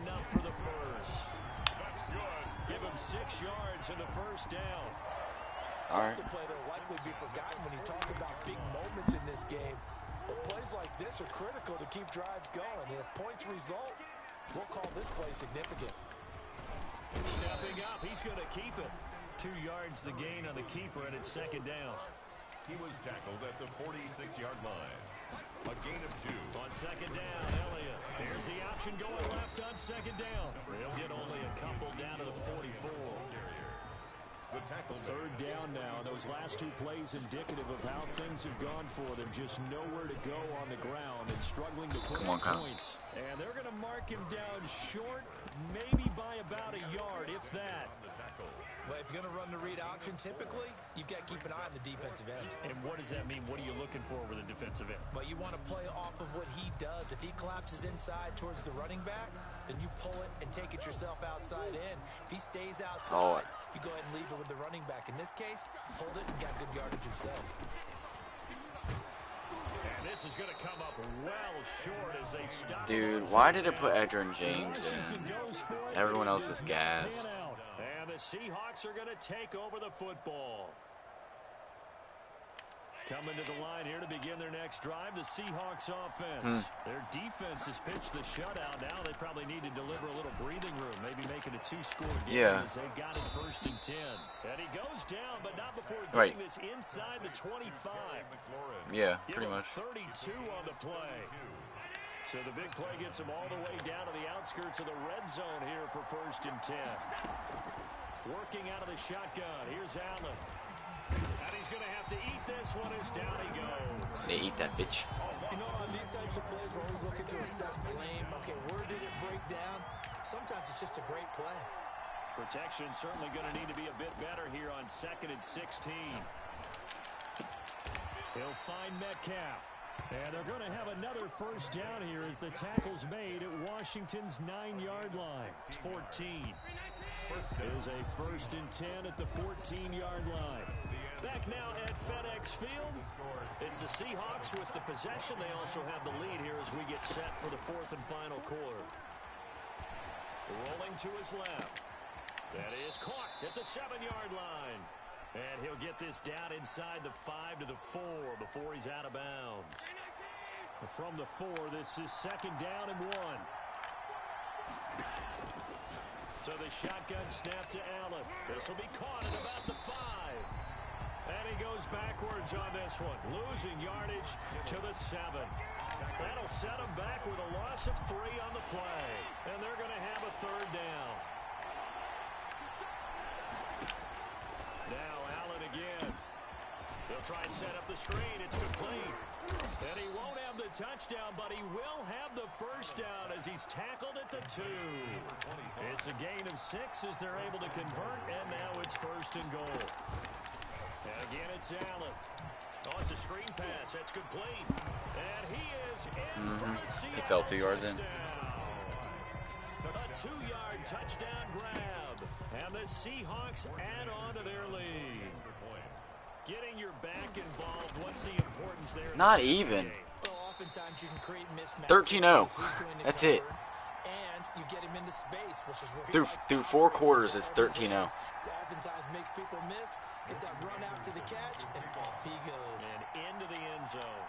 enough for the first. That's good. Give him 6 yards and the first down. All right. That's a play that will likely be forgotten when you talk about big moments in this game. But plays like this are critical to keep drives going. And if points result, we'll call this play significant. Stepping up, he's going to keep it. 2 yards the gain on the keeper, and it's second down. He was tackled at the 46-yard line. A gain of 2. On second down, Elliott. Here's the option going left on second down. They'll get only a couple down to the 44. The tackle Third down now. Those last 2 plays indicative of how things have gone for them. Just nowhere to go on the ground and struggling to put up points. And they're going to mark him down short, maybe by about a yard, if that. Well, if you're going to run the read option, typically, you've got to keep an eye on the defensive end. And what does that mean? What are you looking for with the defensive end? Well, you want to play off of what he does. If he collapses inside towards the running back, then you pull it and take it yourself outside in. If he stays outside, you go ahead and leave it with the running back. In this case, pulled it and got good yardage himself. And this is going to come up well short as they stop. Dude, why did it put Edgerrin James in? Everyone else is gassed. And the Seahawks are going to take over the football. Coming to the line here to begin their next drive, the Seahawks offense. Their defense has pitched the shutout. Now they probably need to deliver a little breathing room, maybe make it a 2-score game as they've got it 1st and 10. And he goes down, but not before getting this inside the 25. Yeah, pretty much. 32 on the play. So the big play gets him all the way down to the outskirts of the red zone here for 1st and 10. Working out of the shotgun. Here's Allen. And he's going to have to eat this one as down he goes. They eat that bitch. You know, on these types of plays, we're always looking to assess blame. Okay, where did it break down? Sometimes it's just a great play. Protection certainly going to need to be a bit better here on 2nd and 16. He'll find Metcalf. And they're going to have another first down here as the tackle's made at Washington's 9-yard line. 14. It is a 1st and 10 at the 14-yard line. Back now at FedEx Field. It's the Seahawks with the possession. They also have the lead here as we get set for the 4th and final quarter. Rolling to his left. That is caught at the 7-yard line. And he'll get this down inside the 5 to the 4 before he's out of bounds. From the 4, this is 2nd down and 1. So the shotgun snap to Allen. This will be caught at about the 5. And he goes backwards on this one, losing yardage to the 7. That'll set him back with a loss of 3 on the play. And they're going to have a 3rd down. Now Allen again. They'll try and set up the screen. It's complete. And he won't have the touchdown, but he will have the first down as he's tackled at the 2. It's a gain of 6 as they're able to convert, and now it's 1st and goal. And again, it's Allen. Oh, it's a screen pass. That's complete. And he is in for the Seattle He fell 2 yards in. A 2-yard touchdown grab. And the Seahawks add on to their lead. Getting your back involved, what's the importance there? Not even. Well, oftentimes you can create mismatches. 13-0. That's it. And you get him into space, which is where Through 4 quarters, it's 13-0. Oftentimes makes people miss, gets that run after the catch, and off he goes. And into the end zone.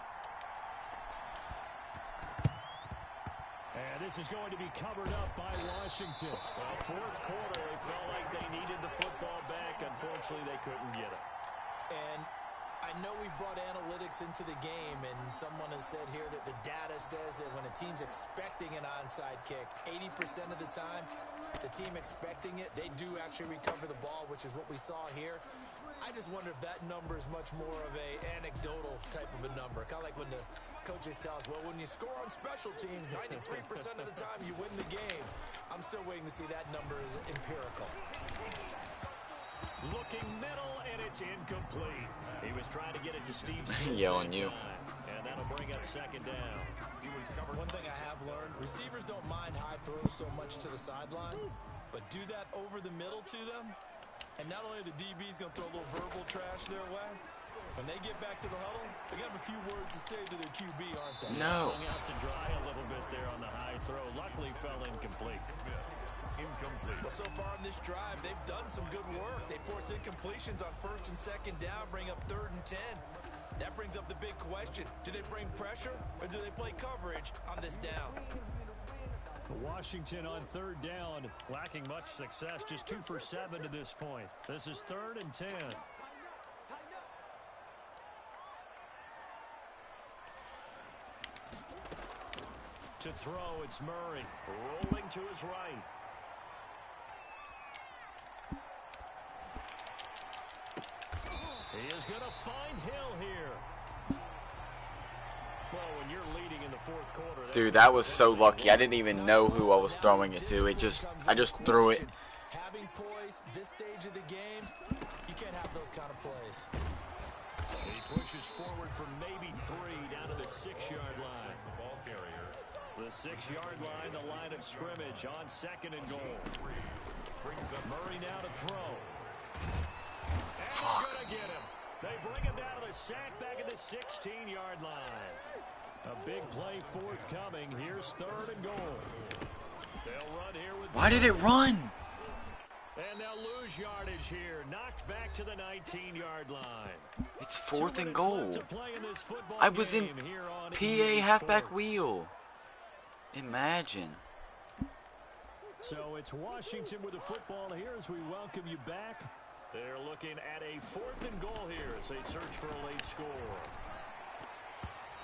And this is going to be covered up by Washington. Well, 4th quarter, they felt like they needed the football back. Unfortunately, they couldn't get it. And I know we brought analytics into the game, and someone has said here that the data says that when a team's expecting an onside kick, 80% of the time, the team expecting it, they do actually recover the ball, which is what we saw here. I just wonder if that number is much more of a anecdotal type of a number. Kind of like when the coaches tell us, well, when you score on special teams, 93% of the time you win the game. I'm still waiting to see that number is empirical. Looking middle, and it's incomplete. He was trying to get it to Steve Smith. Yelling you. And that'll bring up 2nd down. One thing I have learned, receivers don't mind high throws so much to the sideline, but do that over the middle to them, and not only the DB's going to throw a little verbal trash their way, When they get back to the huddle, they got a few words to say to their QB, aren't they? No. Hung out to dry a little bit there on the high throw. Luckily fell incomplete. Incomplete. Well, so far in this drive, they've done some good work. They force incompletions on 1st and 2nd down, bring up 3rd and 10. That brings up the big question. Do they bring pressure or do they play coverage on this down? Washington on 3rd down, lacking much success, just 2 for 7 to this point. This is 3rd and 10. To throw, it's Murray, rolling to his right. He is going to find Hill here. Well, when you're leading in the 4th quarter... Dude, that was so lucky. I didn't even know who I was throwing it to. I just threw it. Having poise this stage of the game, you can't have those kind of plays. He pushes forward for maybe 3 down to the 6-yard line. The ball carrier. The 6-yard line, the line of scrimmage on 2nd and goal. Brings up Murray now to throw. And they're going to get him. They bring him down to the sack back at the 16-yard line. A big play forthcoming. Here's 3rd and goal. They'll run here with... Why did it run? And they'll lose yardage here. Knocked back to the 19-yard line. It's 4th and goal. In I was in PA halfback wheel. Imagine. So it's Washington with the football here as we welcome you back. They're looking at a 4th and goal here as they search for a late score.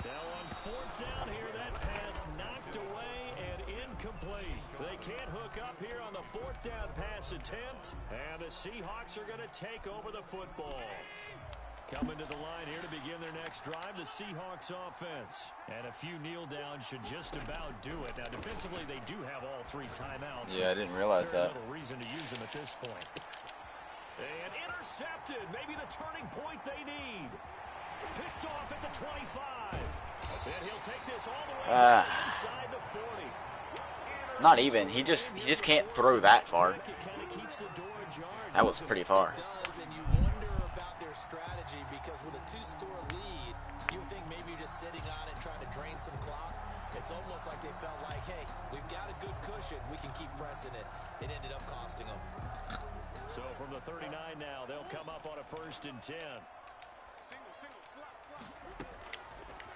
Now on 4th down here, that pass knocked away and incomplete. They can't hook up here on the 4th down pass attempt, and the Seahawks are going to take over the football. Coming to the line here to begin their next drive, the Seahawks offense. And a few kneel downs should just about do it. Now, defensively, they do have all 3 timeouts. Yeah, I didn't realize that. Little reason to use them at this point. And intercepted. Maybe the turning point they need. Picked off at the 25. And he'll take this all the way down inside the 40. Not even. He just can't throw that far. That was pretty far. It does, and you wonder about their strategy because with a 2-score lead, you would think maybe you're just sitting on it trying to drain some clock. It's almost like they felt like, hey, we've got a good cushion. We can keep pressing it. It ended up costing them. So from the 39 now, they'll come up on a 1st and 10.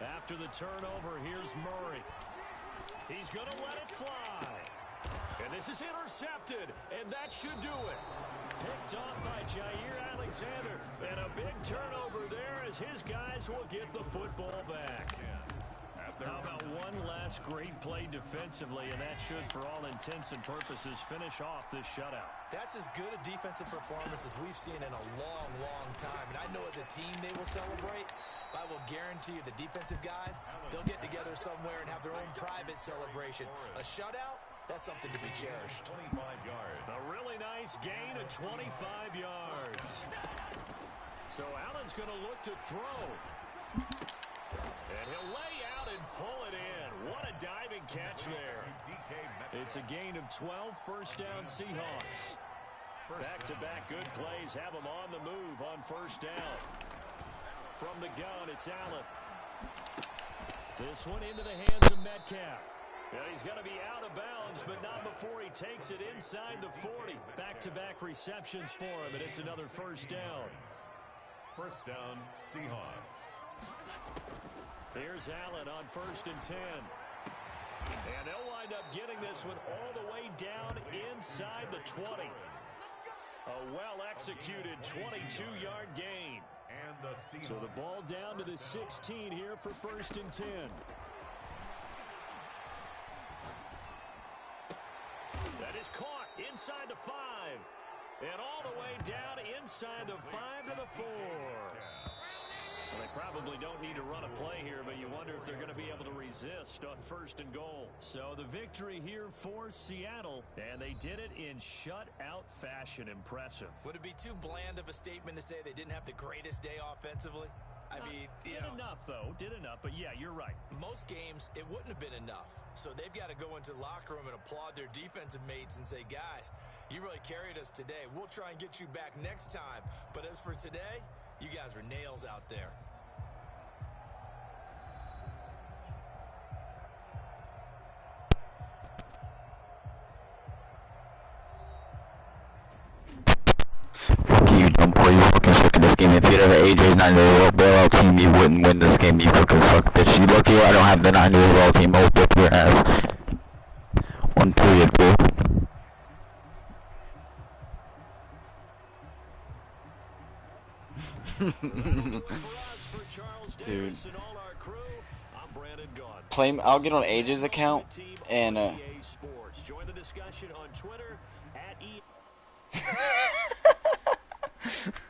After the turnover, here's Murray. He's going to let it fly. And this is intercepted, and that should do it. Picked off by Jair Alexander. And a big turnover there as his guys will get the football back. How about one last great play defensively, and that should, for all intents and purposes, finish off this shutout. That's as good a defensive performance as we've seen in a long, long time. And I know as a team they will celebrate. I will guarantee you the defensive guys, they'll get together somewhere and have their own private celebration. A shutout, that's something to be cherished. 25 yards. A really nice gain of 25 yards. So Allen's going to look to throw. And he'll lay out and pull it in. What a diving catch there. It's a gain of 12, 1st down Seahawks. Back-to-back good plays have them on the move on 1st down. From the gun, it's Allen. This one into the hands of Metcalf. Yeah, he's going to be out of bounds, but not before he takes it inside the 40. Back-to-back receptions for him, and it's another 1st down. 1st down, Seahawks. Here's Allen on 1st and 10. And they'll wind up getting this one all the way down inside the 20. A well-executed 22-yard gain. And the Seahawks. So the ball down to the 16 here for 1st and 10. That is caught inside the 5. And all the way down inside the 5 to the 4. Well, they probably don't need to run a play here, but you wonder if they're going to be able to resist on 1st and goal. So the victory here for Seattle, and they did it in shutout fashion. Impressive. Would it be too bland of a statement to say they didn't have the greatest day offensively? I mean, you did know, enough, though. Did enough. But, yeah, you're right. most games, it wouldn't have been enough. So they've got to go into the locker room and applaud their defensive mates and say, guys, you really carried us today. We'll try and get you back next time. But as for today, you guys were nails out there. You dumb boy, you fucking suck in this game. If you'd have an AJ's 9-year-old bailout team, you wouldn't win this game, you fucking suck, bitch. You lucky I don't have the 9-year-old team. I'll whip your ass. 1 period, bro. Dude. I'll get on AJ's account and Join the discussion on Twitter at